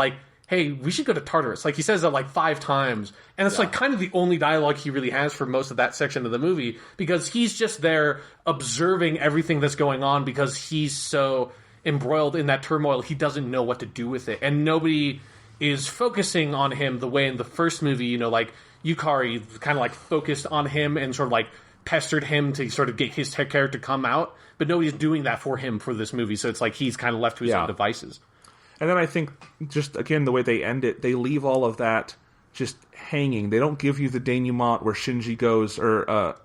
hey, we should go to Tartarus. He says that 5 times. And it's kind of the only dialogue he really has for most of that section of the movie, because he's just there observing everything that's going on because he's so embroiled in that turmoil, he doesn't know what to do with it. And nobody is focusing on him the way in the first movie, Yukari kind of focused on him and sort of pestered him to sort of get his character come out. But nobody's doing that for him for this movie. So it's he's kind of left to his own devices. And then I think, just, again, the way they end it, they leave all of that just hanging. They don't give you the denouement where Shinji goes, or,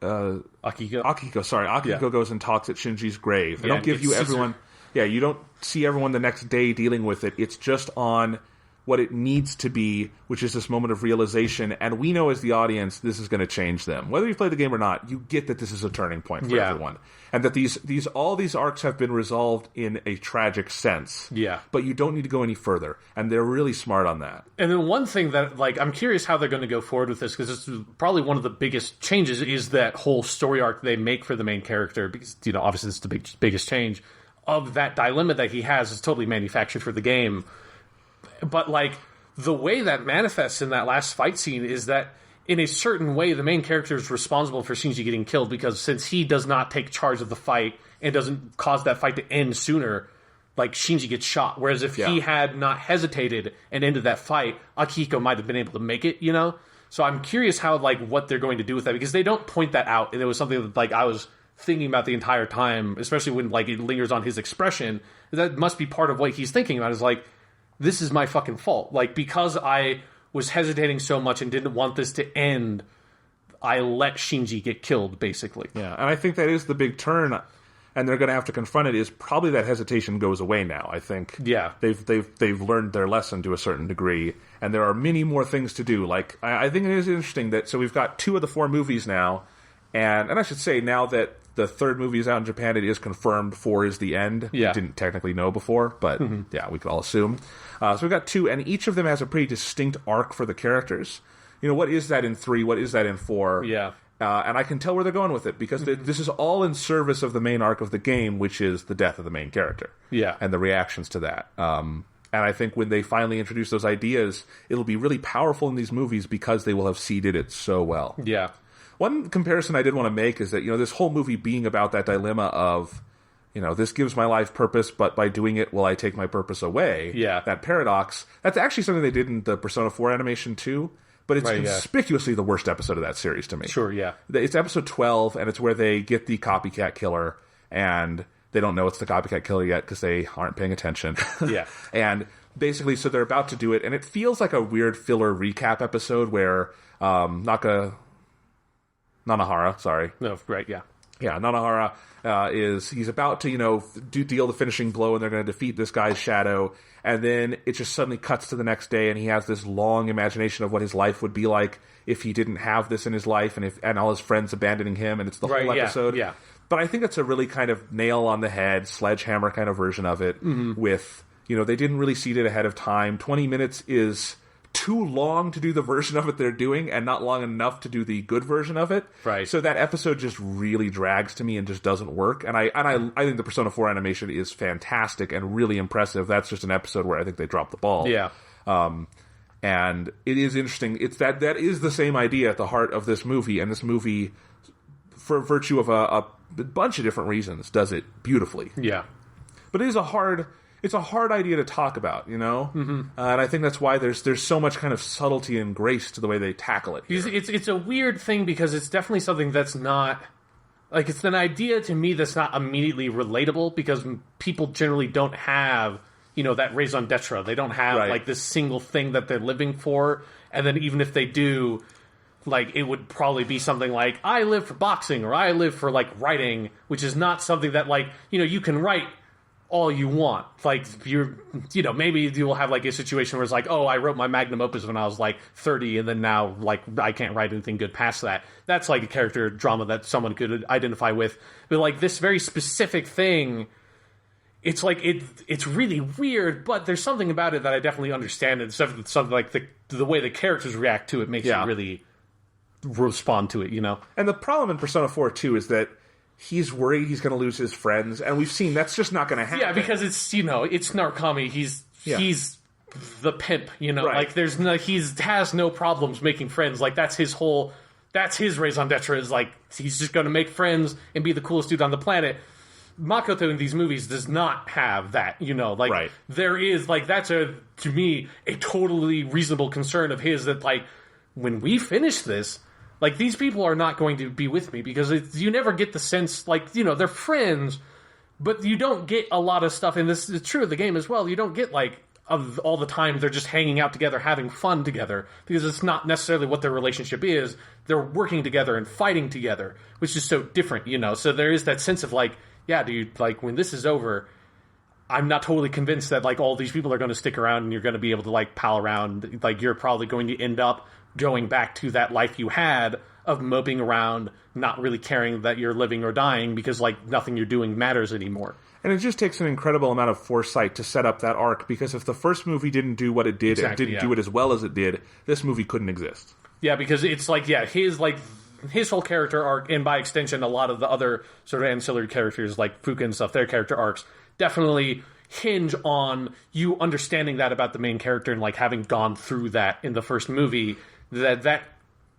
Akiko goes and talks at Shinji's grave. They don't give you everyone... Yeah, you don't see everyone the next day dealing with it. It's just on what it needs to be, which is this moment of realization. And we know as the audience, this is going to change them. Whether you play the game or not, you get that this is a turning point for everyone. And that all these arcs have been resolved in a tragic sense. Yeah. But you don't need to go any further. And they're really smart on that. And then one thing that, I'm curious how they're going to go forward with this, because this is probably one of the biggest changes, is that whole story arc they make for the main character. Because, obviously this is the biggest change of that dilemma that he has is totally manufactured for the game. But, the way that manifests in that last fight scene is that, in a certain way, the main character is responsible for Shinji getting killed, because since he does not take charge of the fight and doesn't cause that fight to end sooner, Shinji gets shot. Whereas if he had not hesitated and ended that fight, Akihiko might have been able to make it, So I'm curious how, what they're going to do with that, because they don't point that out. And it was something that, I was thinking about the entire time, especially when, it lingers on his expression. That must be part of what he's thinking about, is this is my fucking fault. Because I was hesitating so much and didn't want this to end, I let Shinji get killed, basically. Yeah, and I think that is the big turn, and they're going to have to confront it, is probably that hesitation goes away now, I think. Yeah. They've learned their lesson to a certain degree, and there are many more things to do. I think it is interesting that, so we've got 2 of the 4 movies now, and I should say, now that the 3rd movie is out in Japan, it is confirmed 4 is the end. Yeah. We didn't technically know before, but yeah, we could all assume. So we've got 2, and each of them has a pretty distinct arc for the characters. What is that in 3? What is that in 4? Yeah. And I can tell where they're going with it, because this is all in service of the main arc of the game, which is the death of the main character. Yeah. And the reactions to that. And I think when they finally introduce those ideas, it'll be really powerful in these movies because they will have seeded it so well. Yeah. One comparison I did want to make is that, this whole movie being about that dilemma of this gives my life purpose, but by doing it, will I take my purpose away? Yeah. That paradox. That's actually something they did in the Persona 4 animation too, but it's conspicuously the worst episode of that series to me. Sure, yeah. It's episode 12, and it's where they get the copycat killer, and they don't know it's the copycat killer yet because they aren't paying attention. Yeah. And basically, so they're about to do it, and it feels like a weird filler recap episode where Nanahara, sorry. No, right, yeah. Yeah, Nanahara he's about to, deal the finishing blow, and they're going to defeat this guy's shadow, and then it just suddenly cuts to the next day, and he has this long imagination of what his life would be like if he didn't have this in his life, and all his friends abandoning him, and it's the whole episode. Yeah. But I think it's a really kind of nail on the head, sledgehammer kind of version of it, with, they didn't really seed it ahead of time. 20 minutes is too long to do the version of it they're doing, and not long enough to do the good version of it. Right. So that episode just really drags to me and just doesn't work. And I think the Persona 4 animation is fantastic and really impressive. That's just an episode where I think they dropped the ball. Yeah. And it is interesting. It's that is the same idea at the heart of this movie, and this movie, for virtue of a bunch of different reasons, does it beautifully. Yeah. But it is a hard idea to talk about, Mm-hmm. And I think that's why there's so much kind of subtlety and grace to the way they tackle it here. It's a weird thing because it's definitely something that's not... Like, it's an idea to me that's not immediately relatable because people generally don't have, that raison d'etre. They don't have, like, this single thing that they're living for. And then even if they do, like, it would probably be something like, I live for boxing or I live for, like, writing, which is not something that, like, you can write all you want. Like, maybe you'll have, like, a situation where it's like, oh, I wrote my magnum opus when I was, like, 30, and then now, like, I can't write anything good past that. That's, like, a character drama that someone could identify with. But, like, this very specific thing, it's, like, it's really weird, but there's something about it that I definitely understand. It's something like the way the characters react to it makes you really respond to it, And the problem in Persona 4, too, is that he's worried he's going to lose his friends, and we've seen that's just not going to happen. Yeah, because it's it's Narukami. He's the pimp. Right. Like has no problems making friends. Like that's his raison d'etre is like he's just going to make friends and be the coolest dude on the planet. Makoto in these movies does not have that. There is that's to me a totally reasonable concern of his that like when we finish this. Like, these people are not going to be with me because you never get the sense, like, they're friends, but you don't get a lot of stuff, and this is true of the game as well, you don't get, like, of all the time they're just hanging out together, having fun together, because it's not necessarily what their relationship is. They're working together and fighting together, which is so different, So there is that sense of, like, yeah, dude, like, when this is over, I'm not totally convinced that, like, all these people are going to stick around and you're going to be able to, like, pal around. Like, you're probably going to end up going back to that life you had of moping around, not really caring that you're living or dying because, like, nothing you're doing matters anymore. And it just takes an incredible amount of foresight to set up that arc, because if the first movie didn't do what it did and didn't do it as well as it did, this movie couldn't exist. Yeah, because it's like, his whole character arc, and by extension, a lot of the other sort of ancillary characters, like Fuka and stuff, their character arcs, definitely hinge on you understanding that about the main character and, like, having gone through that in the first movie, that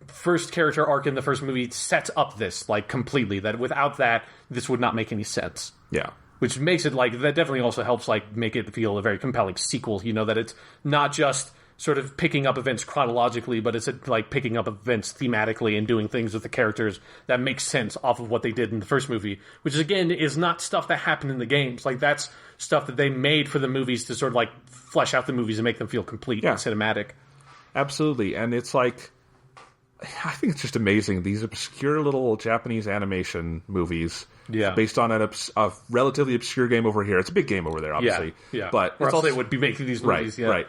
first character arc in the first movie sets up this, like, completely, that without that, this would not make any sense. Yeah. Which makes it, like, that definitely also helps, like, make it feel a very compelling sequel, that it's not just sort of picking up events chronologically, but it's, like, picking up events thematically and doing things with the characters that make sense off of what they did in the first movie, which, again, is not stuff that happened in the games. Like, that's stuff that they made for the movies to sort of, like, flesh out the movies and make them feel complete and cinematic. Absolutely, and it's like, I think it's just amazing, these obscure little Japanese animation movies based on a relatively obscure game over here. It's a big game over there, obviously. Yeah. But or else they would be making these movies. Right.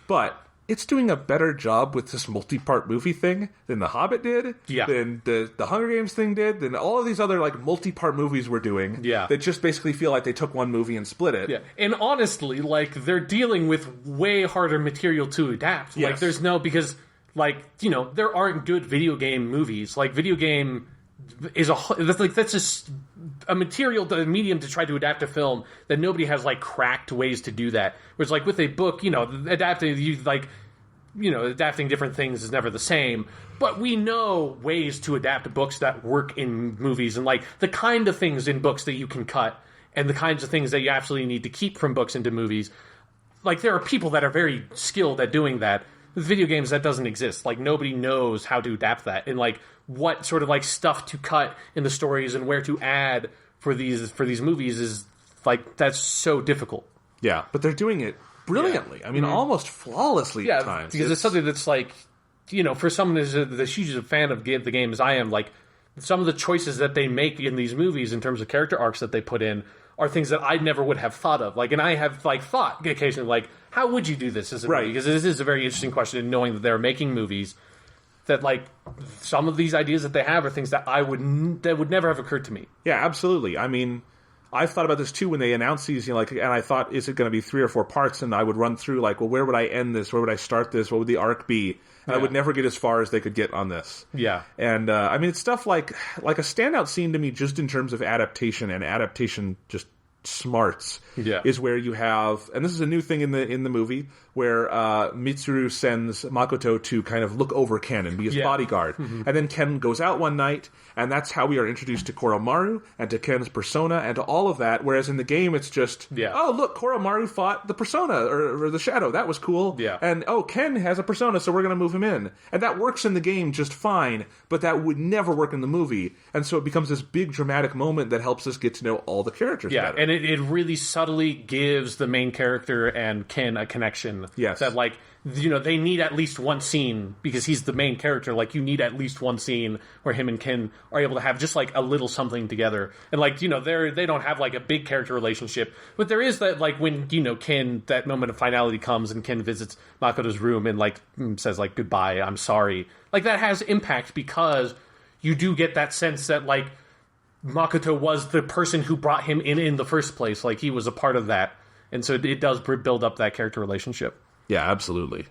But it's doing a better job with this multi-part movie thing than The Hobbit did, than the Hunger Games thing did, than all of these other, like, multi-part movies we're doing that just basically feel like they took one movie and split it. Yeah, and honestly, like, they're dealing with way harder material to adapt. Yes. Like, there's no, because, like, there aren't good video game movies. Like, video game is that's just a medium to try to adapt a film that nobody has, like, cracked ways to do that. Whereas, like, with a book, adapting different things is never the same. But we know ways to adapt books that work in movies, and, like, the kind of things in books that you can cut and the kinds of things that you absolutely need to keep from books into movies. Like, there are people that are very skilled at doing that. With video games, that doesn't exist. Like, nobody knows how to adapt that, and like what sort of like stuff to cut in the stories and where to add for these movies is like, that's so difficult. Yeah, but they're doing it brilliantly. I mean, almost flawlessly at times. Because it's something that's like, you know, for someone who's as huge a fan of the game as I am, like, some of the choices that they make in these movies in terms of character arcs that they put in are things that I never would have thought of. Like, and I have like thought occasionally, like, how would you do this as a movie? Because this is a very interesting question, in knowing that they're making movies that, like, some of these ideas that they have are things that that would never have occurred to me. Yeah, absolutely. I mean, I've thought about this too when they announced these, you know, like, and I thought, is it going to be 3 or 4 parts? And I would run through, like, well, where would I end this? Where would I start this? What would the arc be? And I would never get as far as they could get on this. Yeah. And, I mean, it's stuff like a standout scene to me just in terms of adaptation and adaptation just smarts is where you have, and this is a new thing in the movie, where Mitsuru sends Makoto to kind of look over Ken and be his bodyguard. And then Ken goes out one night, and that's how we are introduced to Koromaru and to Ken's persona and to all of that, whereas in the game it's just, oh, look, Koromaru fought the persona, or the shadow, that was cool. And, oh, Ken has a persona, so we're going to move him in. And that works in the game just fine, but that would never work in the movie. And so it becomes this big dramatic moment that helps us get to know all the characters better. And it really subtly gives the main character and Ken a connection. That, like, you know, they need at least one scene, because he's the main character. Like, you need at least one scene where him and Ken are able to have just, like, a little something together. And, like, you know, they don't have, like, a big character relationship. But there is that, like, when, you know, Ken, that moment of finality comes and Ken visits Makoto's room and, like, says, like, goodbye, I'm sorry. Like, that has impact, because you do get that sense that, like, Makoto was the person who brought him in the first place. Like, he was a part of that. And so it does build up that character relationship. Yeah, absolutely.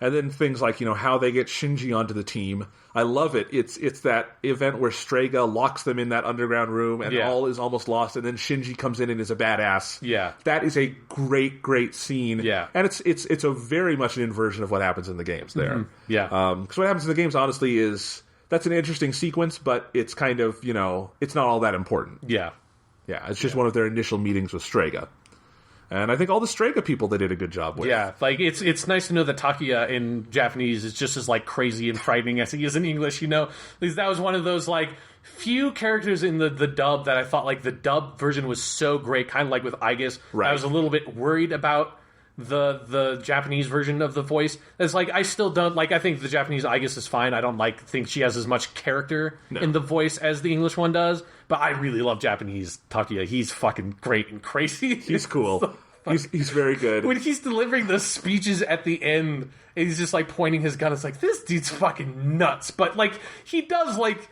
And then things like, you know, how they get Shinji onto the team. I love it. It's that event where Strega locks them in that underground room and all is almost lost, and then Shinji comes in and is a badass. Yeah. That is a great, great scene. Yeah. And it's a very much an inversion of what happens in the games there. Mm-hmm. Yeah. Because what happens in the games, honestly, is that's an interesting sequence, but it's kind of, you know, it's not all that important. Yeah. Yeah, it's just one of their initial meetings with Strega. And I think all the Strega people they did a good job with. Yeah, like, it's nice to know that Takia in Japanese is just as, like, crazy and frightening as he is in English, you know? Because that was one of those, like, few characters in the dub that I thought, like, the dub version was so great, kind of like with Aegis. Right. I was a little bit worried about the Japanese version of the voice. It's like, I still don't, like, I think the Japanese Aegis is fine. I don't, like, think she has as much character in the voice as the English one does. But I really love Japanese Takia. He's fucking great and crazy. He's cool. He's very good. When he's delivering the speeches at the end, and he's just, like, pointing his gun, it's like, this dude's fucking nuts. But, like, he does, like,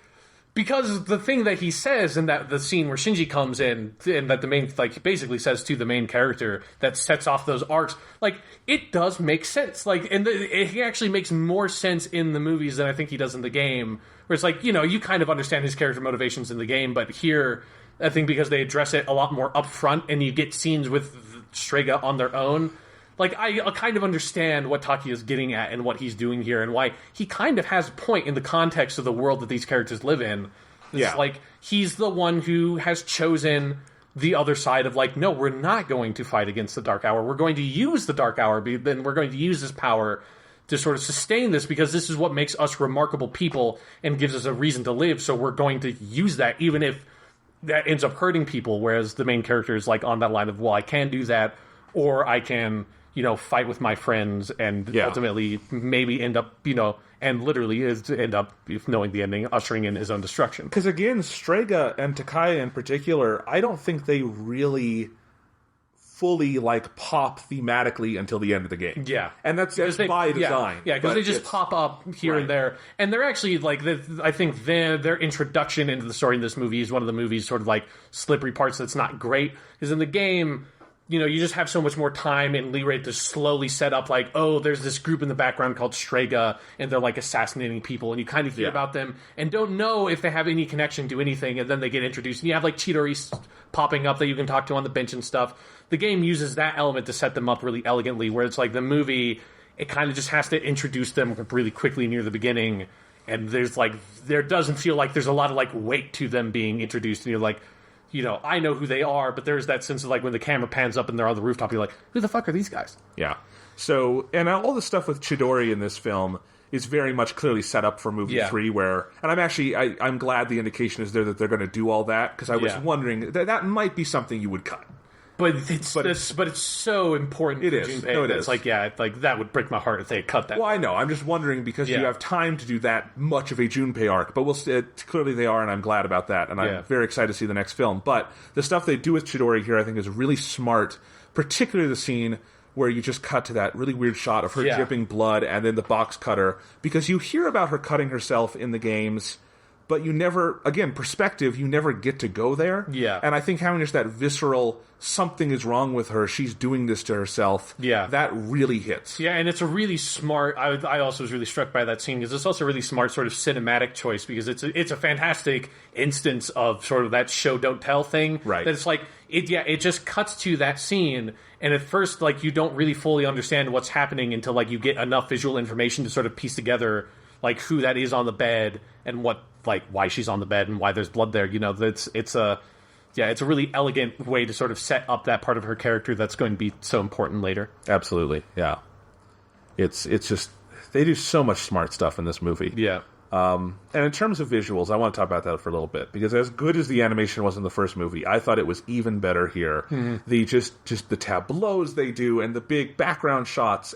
because the thing that he says in that the scene where Shinji comes in, and that the main, like, basically says to the main character that sets off those arcs, like, it does make sense. Like, and he actually makes more sense in the movies than I think he does in the game. Where it's like, you know, you kind of understand his character motivations in the game, but here, I think because they address it a lot more upfront, and you get scenes with Strega on their own, like, I kind of understand what Taki is getting at and what he's doing here, and why he kind of has a point in the context of the world that these characters live in. It's like, he's the one who has chosen the other side of, like, no, we're not going to fight against the Dark Hour. We're going to use the Dark Hour, then we're going to use this power to sort of sustain this, because this is what makes us remarkable people and gives us a reason to live, so we're going to use that, even if that ends up hurting people, whereas the main character is, like, on that line of, well, I can do that, or I can, you know, fight with my friends and ultimately maybe end up, you know, and literally end up, if knowing the ending, ushering in his own destruction. Because, again, Strega and Takaya in particular, I don't think they really fully, like, pop thematically until the end of the game. Yeah. And that's by design. Yeah, because they just pop up here and there. And they're actually, like, I think their introduction into the story in this movie is one of the movie's sort of, like, slippery parts that's not great. Because in the game, you know, you just have so much more time and leeway to slowly set up, like, oh, there's this group in the background called Strega, and they're, like, assassinating people, and you kind of hear about them, and don't know if they have any connection to anything, and then they get introduced, and you have, like, Chidori popping up that you can talk to on the bench and stuff. The game uses that element to set them up really elegantly, where it's like the movie, it kind of just has to introduce them really quickly near the beginning, and there's, like, there doesn't feel like there's a lot of, like, weight to them being introduced, and you're like, I know who they are, but there's that sense of like when the camera pans up and they're on the rooftop, you're like, who the fuck are these guys? Yeah. So, and all the stuff with Chidori in this film is very much clearly set up for movie 3, where, and I'm glad the indication is there that they're going to do all that, because I was wondering that might be something you would cut. But it's so important. It is. Junpei. No, it it's is. Like that would break my heart if they cut that. Well, I know. I'm just wondering because you have time to do that much of a Junpei arc. But clearly they are, and I'm glad about that. And I'm very excited to see the next film. But the stuff they do with Chidori here, I think, is really smart. Particularly the scene where you just cut to that really weird shot of her dripping blood and then the box cutter. Because you hear about her cutting herself in the games, but you never, again, perspective, you never get to go there. Yeah. And I think having just that visceral, something is wrong with her, she's doing this to herself, that really hits. Yeah, and it's a really smart, I also was really struck by that scene, because it's also a really smart sort of cinematic choice, because it's a fantastic instance of sort of that show don't tell thing. Right. That it's like, it just cuts to that scene, and at first, like, you don't really fully understand what's happening until, like, you get enough visual information to sort of piece together, like, who that is on the bed, and what, like, why she's on the bed, and why there's blood there. It's a really elegant way to sort of set up that part of her character that's going to be so important later. Absolutely, yeah. It's just, they do so much smart stuff in this movie. Yeah. And in terms of visuals, I want to talk about that for a little bit, because as good as the animation was in the first movie, I thought it was even better here. Mm-hmm. The just the tableaus they do, and the big background shots,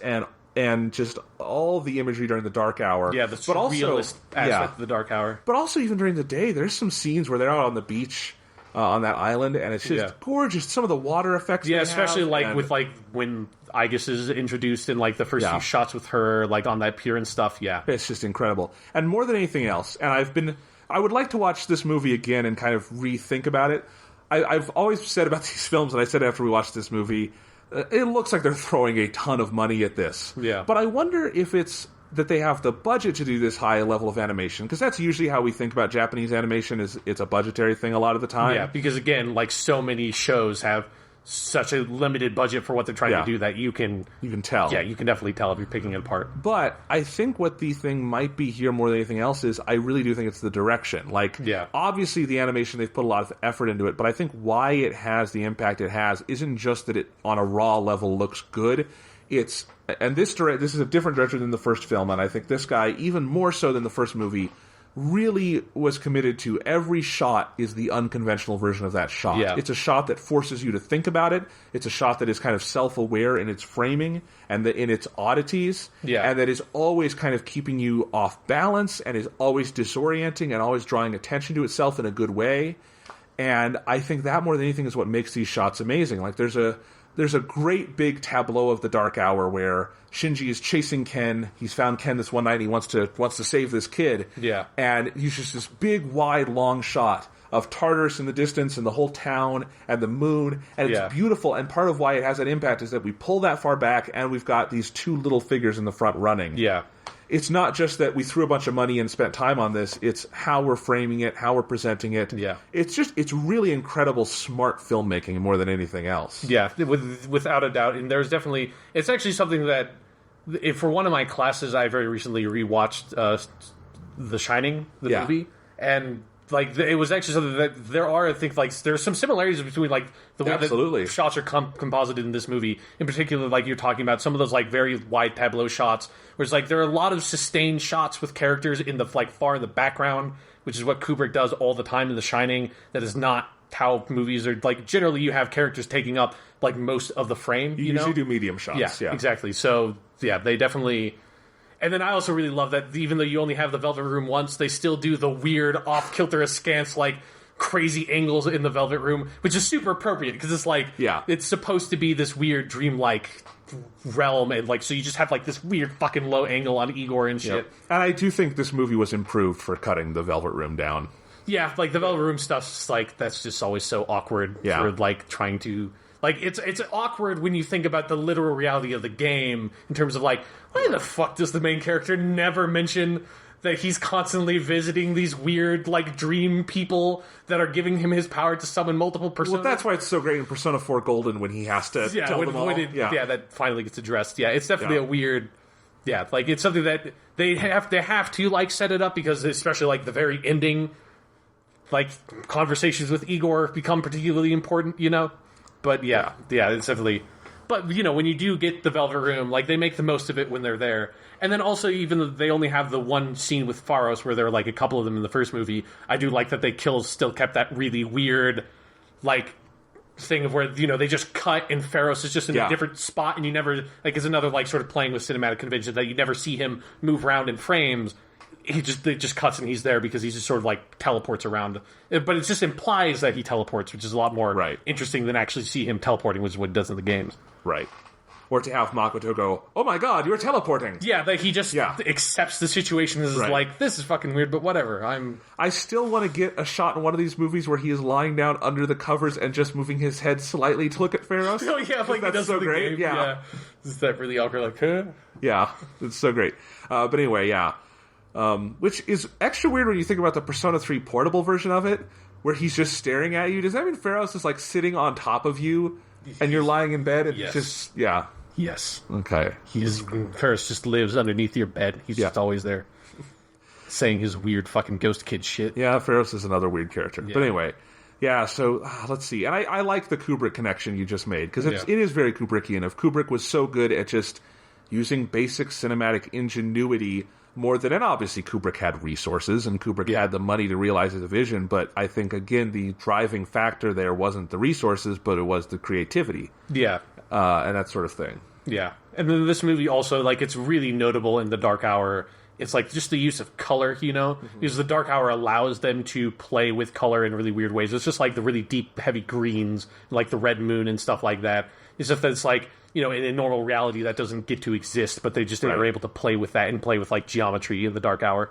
and just all the imagery during the dark hour. Yeah, the surrealist aspect of the dark hour. But also even during the day, there's some scenes where they're out on the beach on that island, and it's just gorgeous. Some of the water effects. Yeah, especially with when Aegis is introduced in like the first few shots with her like on that pier and stuff. Yeah, it's just incredible. And more than anything else, and I would like to watch this movie again and kind of rethink about it. I've always said about these films, and I said after we watched this movie, it looks like they're throwing a ton of money at this. Yeah. But I wonder if it's that they have the budget to do this high level of animation, because that's usually how we think about Japanese animation, is it's a budgetary thing a lot of the time. Yeah, because again, like so many shows have such a limited budget for what they're trying to do that you can tell. Yeah, you can definitely tell if you're picking it apart. But I think what the thing might be here more than anything else is I really do think it's the direction. Like, obviously the animation, they've put a lot of effort into it, but I think why it has the impact it has isn't just that it on a raw level looks good. This is a different director than the first film, and I think this guy, even more so than the first movie, really was committed to every shot is the unconventional version of that shot. Yeah. It's a shot that forces you to think about it. It's a shot that is kind of self-aware in its framing and in its oddities, and that is always kind of keeping you off balance and is always disorienting and always drawing attention to itself in a good way. And I think that more than anything is what makes these shots amazing. Like there's a great big tableau of the dark hour where Shinji is chasing Ken. He's found Ken this one night and he wants to save this kid. Yeah. And he's just this big, wide, long shot of Tartarus in the distance and the whole town and the moon. And it's beautiful. And part of why it has that impact is that we pull that far back and we've got these two little figures in the front running. Yeah. It's not just that we threw a bunch of money and spent time on this. It's how we're framing it, how we're presenting it. Yeah. It's really incredible, smart filmmaking more than anything else. Yeah, without a doubt. And there's definitely, it's actually something that, for one of my classes, I very recently rewatched The Shining, the movie, and like it was actually something that there are, I think, like there's some similarities between like the way that shots are composited in this movie. In particular, like you're talking about some of those like very wide tableau shots, where it's like there are a lot of sustained shots with characters in the like far in the background, which is what Kubrick does all the time in The Shining. That is not how movies are. Like generally, you have characters taking up like most of the frame. You usually know? do medium shots. Yeah, exactly. So yeah, they definitely. And then I also really love that even though you only have the Velvet Room once, they still do the weird off-kilter askance, like, crazy angles in the Velvet Room, which is super appropriate, because it's like, it's supposed to be this weird dreamlike realm, and like, so you just have like this weird fucking low angle on Igor and shit. Yep. And I do think this movie was improved for cutting the Velvet Room down. Yeah, like the Velvet Room stuff's like, that's just always so awkward for like trying to... Like, it's awkward when you think about the literal reality of the game in terms of, like, why the fuck does the main character never mention that he's constantly visiting these weird, like, dream people that are giving him his power to summon multiple personas? Well, that's why it's so great in Persona 4 Golden when he has to tell them all. That finally gets addressed. Yeah, it's definitely a weird... Yeah, like, it's something that they have to, like, set it up because especially, like, the very ending... like conversations with Igor become particularly important, But yeah, it's definitely. But when you do get the Velvet Room, like they make the most of it when they're there. And then also, even though they only have the one scene with Pharos where there are like a couple of them in the first movie, I do like that still kept that really weird, like, thing of where, they just cut and Pharos is just in a different spot and you never, like, it's another, like, sort of playing with cinematic convention that you never see him move around in frames. It just cuts and he's there because he just sort of, like, teleports around. But it just implies that he teleports, which is a lot more interesting than actually see him teleporting, which is what it does in the games. Right. Or to have Makoto go, oh my god, you're teleporting. Yeah, like he just accepts the situation as like, this is fucking weird, but whatever. I still want to get a shot in one of these movies where he is lying down under the covers and just moving his head slightly to look at Pharos. Oh yeah, like that's does so great. Game. Yeah. Is that really awkward? Like, huh? Yeah, it's so great. But anyway, which is extra weird when you think about the Persona 3 portable version of it, where he's just staring at you. Does that mean Pharos is like sitting on top of you and you're lying in bed and just Yes. Okay. Ferris just lives underneath your bed. He's just always there, saying his weird fucking ghost kid shit. Yeah, Ferris is another weird character. Yeah. But anyway, so let's see. And I like the Kubrick connection you just made, because it is very Kubrickian. If Kubrick was so good at just using basic cinematic ingenuity more than, and obviously Kubrick had resources, and Kubrick had the money to realize his vision, but I think, again, the driving factor there wasn't the resources, but it was the creativity. Yeah. And that sort of thing. Yeah. And then this movie also, like, it's really notable in the Dark Hour. It's like just the use of color, because the Dark Hour allows them to play with color in really weird ways. It's just like the really deep, heavy greens, like the red moon and stuff like that. It's just that it's like, in normal reality that doesn't get to exist, but they just are able to play with that and play with like geometry in the Dark Hour.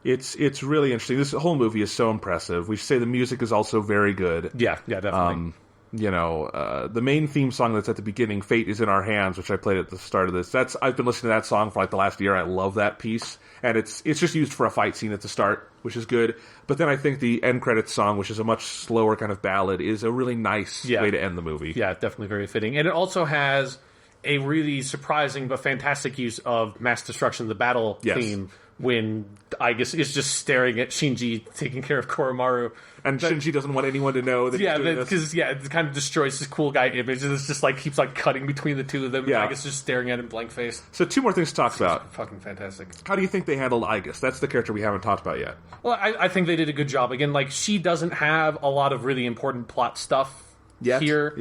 It's really interesting. This whole movie is so impressive. We should say the music is also very good. Yeah, definitely. The main theme song that's at the beginning, Fate is in Our Hands, which I played at the start of this. I've been listening to that song for like the last year. I love that piece. And it's just used for a fight scene at the start, which is good. But then I think the end credits song, which is a much slower kind of ballad, is a really nice way to end the movie. Yeah, definitely very fitting. And it also has a really surprising but fantastic use of Mass Destruction, the battle theme, when I guess is just staring at Shinji taking care of Koromaru. And Shinji doesn't want anyone to know that he's doing this. Because it kind of destroys this cool guy image, and it's just like keeps like cutting between the two of them. Yeah. I guess just staring at him blank faced. So 2 more things to talk about. Fucking fantastic. How do you think they handled Aigis? That's the character we haven't talked about yet. Well, I think they did a good job. Again, like, she doesn't have a lot of really important plot stuff here.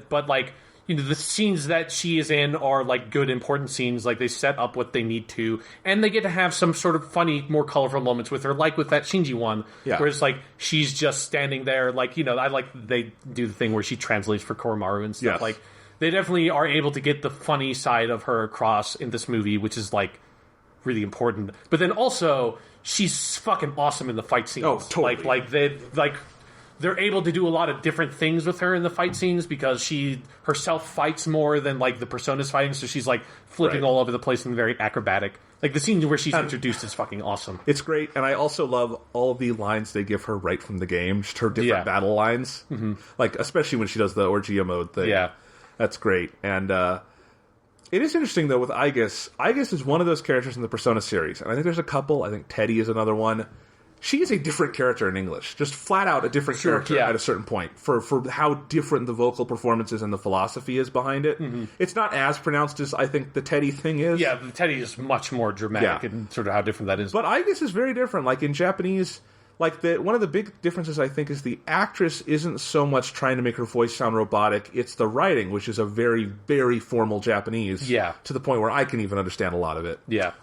But like, the scenes that she is in are like good, important scenes. Like, they set up what they need to, and they get to have some sort of funny, more colorful moments with her, like with that Shinji one, where it's like she's just standing there. Like, I like they do the thing where she translates for Koromaru and stuff. Like, they definitely are able to get the funny side of her across in this movie, which is like really important. But then also, she's fucking awesome in the fight scenes. Oh, totally. They're able to do a lot of different things with her in the fight scenes, because she herself fights more than like the Persona's fighting, so she's like flipping all over the place and very acrobatic. Like, the scene where she's introduced is fucking awesome. It's great, and I also love all of the lines they give her right from the game, just her different battle lines. Mm-hmm. Like, especially when she does the Orgia mode thing. Yeah. That's great. And it is interesting, though, with Aigis. Aigis is one of those characters in the Persona series, and I think there's a couple. I think Teddy is another one. She is a different character in English. Just flat out a different character at a certain point for how different the vocal performances and the philosophy is behind it. Mm-hmm. It's not as pronounced as I think the Teddy thing is. Yeah, the Teddy is much more dramatic and sort of how different that is. But Aigis is very different. Like, in Japanese, like, one of the big differences, I think, is the actress isn't so much trying to make her voice sound robotic. It's the writing, which is a very, very formal Japanese. Yeah. To the point where I can even understand a lot of it. Yeah.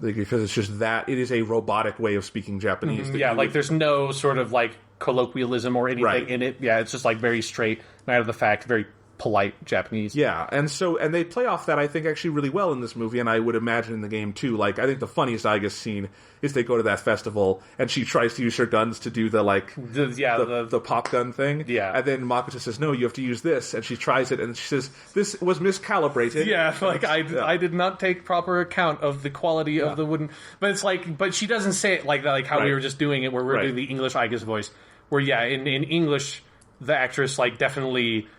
Because it's just that it is a robotic way of speaking Japanese. Mm-hmm. There's no sort of like colloquialism or anything in it. Yeah, it's just like very straight, matter of the fact, very polite Japanese. Yeah, and they play off that, I think, actually really well in this movie, and I would imagine in the game too. Like, I think the funniest Aigis scene is they go to that festival and she tries to use her guns to do the pop gun thing. Yeah, and then Makoto says, "No, you have to use this," and she tries it, and she says, "This was miscalibrated." Yeah, like I did not take proper account of the quality of the wooden. But it's like, but she doesn't say it like that, like how we were just doing it, where we're doing the English Aigis voice. Where in English, the actress like definitely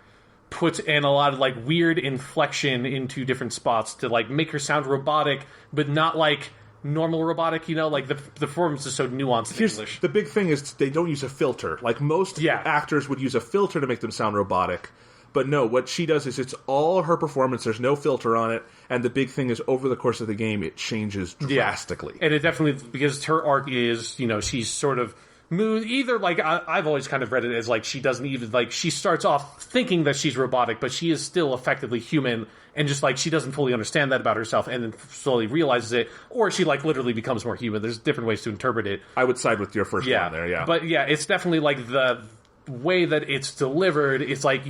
puts in a lot of like weird inflection into different spots to like make her sound robotic, but not like normal robotic, like the performance is so nuanced in English. The big thing is they don't use a filter. Like most actors would use a filter to make them sound robotic. But no, what she does is it's all her performance. There's no filter on it. And the big thing is over the course of the game, it changes drastically. And it definitely, because her arc is, she's sort of moved, either like, I've always kind of read it as like she doesn't even, like she starts off thinking that she's robotic, but she is still effectively human. And just like she doesn't fully understand that about herself and then slowly realizes it. Or she like literally becomes more human. There's different ways to interpret it. I would side with your first one there, yeah. But yeah, it's definitely like the way that it's delivered, it's like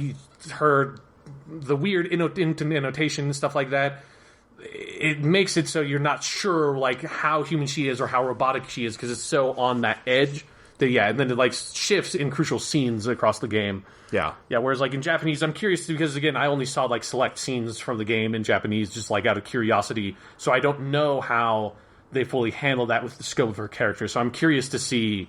the weird annotation and stuff like that, it makes it so you're not sure like how human she is or how robotic she is because it's so on that edge that and then it like shifts in crucial scenes across the game. Whereas like in Japanese, I'm curious because again I only saw like select scenes from the game in Japanese just like out of curiosity, so I don't know how they fully handle that with the scope of her character, so I'm curious to see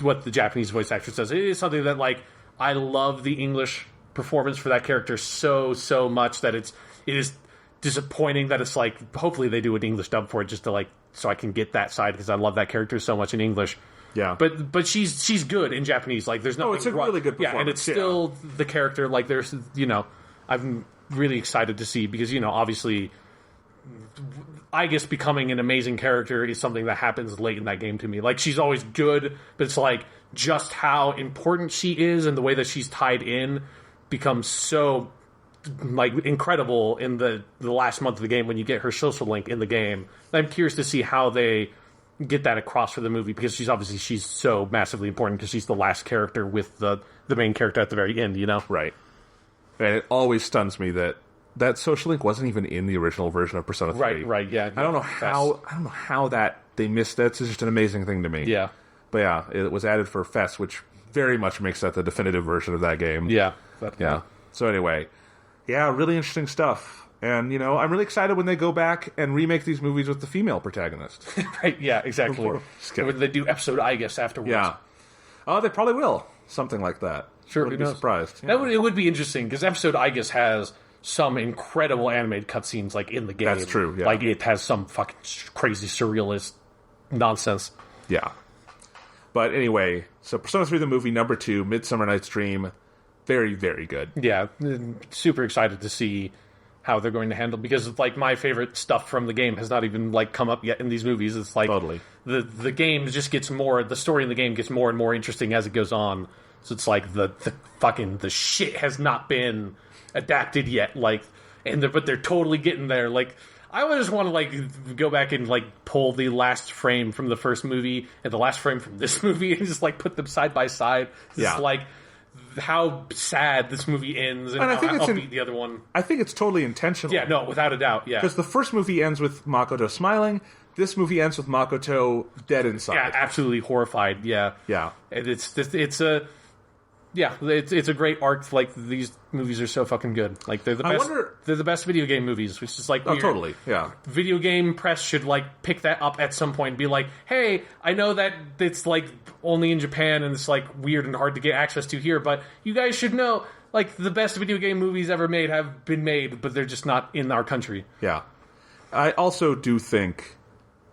what the Japanese voice actress does. It is something that like I love the English performance for that character so much that it is disappointing that it's like hopefully they do an English dub for it just to like so I can get that side because I love that character so much in English. But she's good in Japanese. Like there's nothing. It's a really good performance. And it's still the character. Like there's I'm really excited to see because obviously I guess becoming an amazing character is something that happens late in that game to me. Like she's always good, but it's like just how important she is and the way that she's tied in becomes so like incredible in the last month of the game when you get her social link in the game. I'm curious to see how they get that across for the movie because she's so massively important because she's the last character with the main character at the very end, Right. And it always stuns me that social link wasn't even in the original version of Persona 3. Right, yeah. I don't know how that they missed that. It's just an amazing thing to me. Yeah. But yeah, it was added for FES, which very much makes that the definitive version of that game. Yeah. So anyway, really interesting stuff. And, I'm really excited when they go back and remake these movies with the female protagonist. Right, yeah, exactly. When they do episode I guess afterwards. Yeah. Oh, they probably will. Something like that. Sure, wouldn't be surprised. Yeah. It would be interesting, because episode I guess has some incredible animated cutscenes, like, in the game. That's true, yeah. Like, it has some fucking crazy surrealist nonsense. Yeah. But anyway, so Persona 3 the movie, number 2, Midsummer Night's Dream, very, very good. Yeah, super excited to see how they're going to handle, because like my favorite stuff from the game has not even like come up yet in these movies. It's like totally the game just gets more, the story in the game gets more and more interesting as it goes on. So it's like the shit has not been adapted yet, like, but they're totally getting there. Like, I would just want to like go back and like pull the last frame from the first movie and the last frame from this movie and just like put them side by side. It's like how sad this movie ends and I think how upbeat the other one. I think it's totally intentional. Yeah, no, without a doubt, yeah. Because the first movie ends with Makoto smiling. This movie ends with Makoto dead inside. Yeah, absolutely horrified, yeah. Yeah. And it's a great arc. Like, these movies are so fucking good. Like, they're the best. They're the best video game movies, which is like weird. Oh, totally. Yeah. Video game press should like pick that up at some point and be like, "Hey, I know that it's like only in Japan and it's like weird and hard to get access to here, but you guys should know like the best video game movies ever made have been made, but they're just not in our country." Yeah. I also do think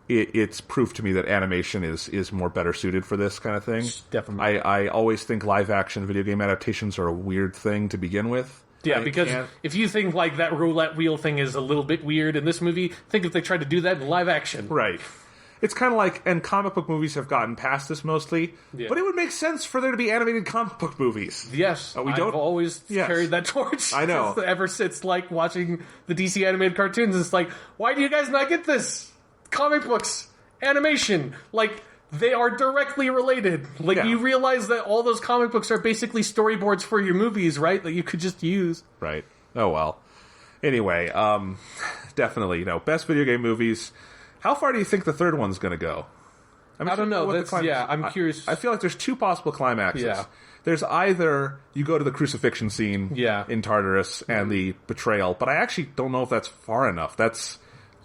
it's proof to me that animation is more better suited for this kind of thing. Definitely. I always think live action video game adaptations are a weird thing to begin with. Yeah, because if you think like that roulette wheel thing is a little bit weird in this movie, think if they tried to do that in live action. Right. It's kind of like, and comic book movies have gotten past this mostly, but it would make sense for there to be animated comic book movies. Yes, I've always carried that torch. I know. Ever since like watching the DC animated cartoons, it's like, why do you guys not get this? Comic books, animation, like, they are directly related. Like, you realize that all those comic books are basically storyboards for your movies, right? That you could just use. Right. Oh, well. Anyway, definitely, best video game movies. How far do you think the third one's going to go? I don't know. I'm curious. I feel like there's two possible climaxes. Yeah. There's either you go to the crucifixion scene in Tartarus and the betrayal, but I actually don't know if that's far enough. That's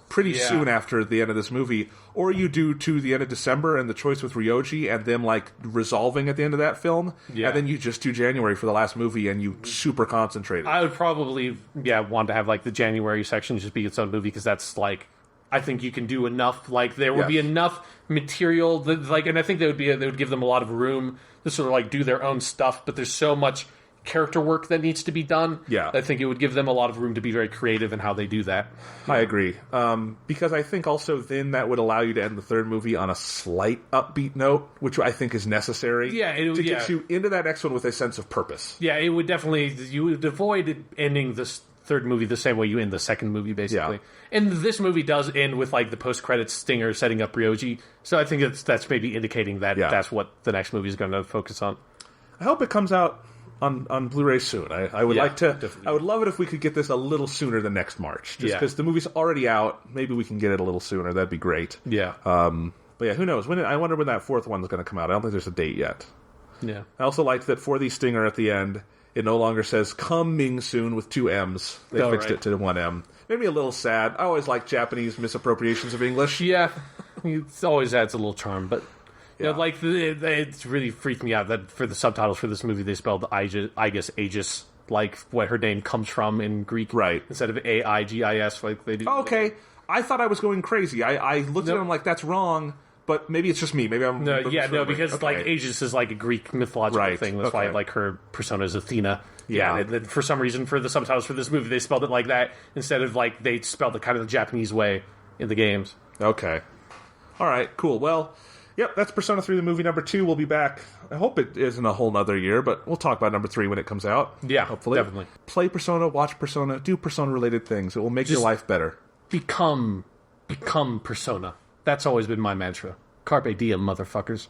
pretty soon after the end of this movie, or you do to the end of December and the choice with Ryoji and them like resolving at the end of that film, and then you just do January for the last movie and you super concentrate. I would probably want to have like the January section just be its own movie, because that's like I think you can do enough. Like, there would be enough material that, like, and I think they would give them a lot of room to sort of like do their own stuff. But there's so much character work that needs to be done. Yeah. I think it would give them a lot of room to be very creative in how they do that. I agree. Because I think also then that would allow you to end the third movie on a slight upbeat note, which I think is necessary. Yeah, to get you into that next one with a sense of purpose. Yeah, it would definitely. You would avoid ending this third movie the same way you end the second movie, basically. Yeah. And this movie does end with like the post-credits stinger setting up Ryoji, so I think that's maybe indicating that that's what the next movie is going to focus on. I hope it comes out on Blu-ray soon. I would like to. Definitely. I would love it if we could get this a little sooner than next March. Just because the movie's already out, maybe we can get it a little sooner. That'd be great. Yeah. But yeah, who knows? I wonder when that fourth one's going to come out. I don't think there's a date yet. Yeah. I also liked that for the stinger at the end, it no longer says coming soon with 2 M's. They fixed it to 1 M. Made me a little sad. I always like Japanese misappropriations of English. Yeah. It always adds a little charm, but you know, like it really freaked me out that for the subtitles for this movie they spelled Aegis like what her name comes from in Greek, right? Instead of Aigis like they do. Okay, I thought I was going crazy. I looked at it, I'm like, that's wrong. But maybe it's just me. Maybe I'm because like Aegis is like a Greek mythological thing. That's why like her persona is Athena. Yeah, and then for some reason for the subtitles for this movie they spelled it like that instead of like they spelled it kind of the Japanese way in the games. Okay, all right, cool. Well, yep, that's Persona 3, the movie number 2. We'll be back. I hope it isn't a whole nother year, but we'll talk about number 3 when it comes out. Yeah, hopefully, definitely. Play Persona, watch Persona, do Persona related things. It will make your life better. Become Persona. That's always been my mantra. Carpe diem, motherfuckers.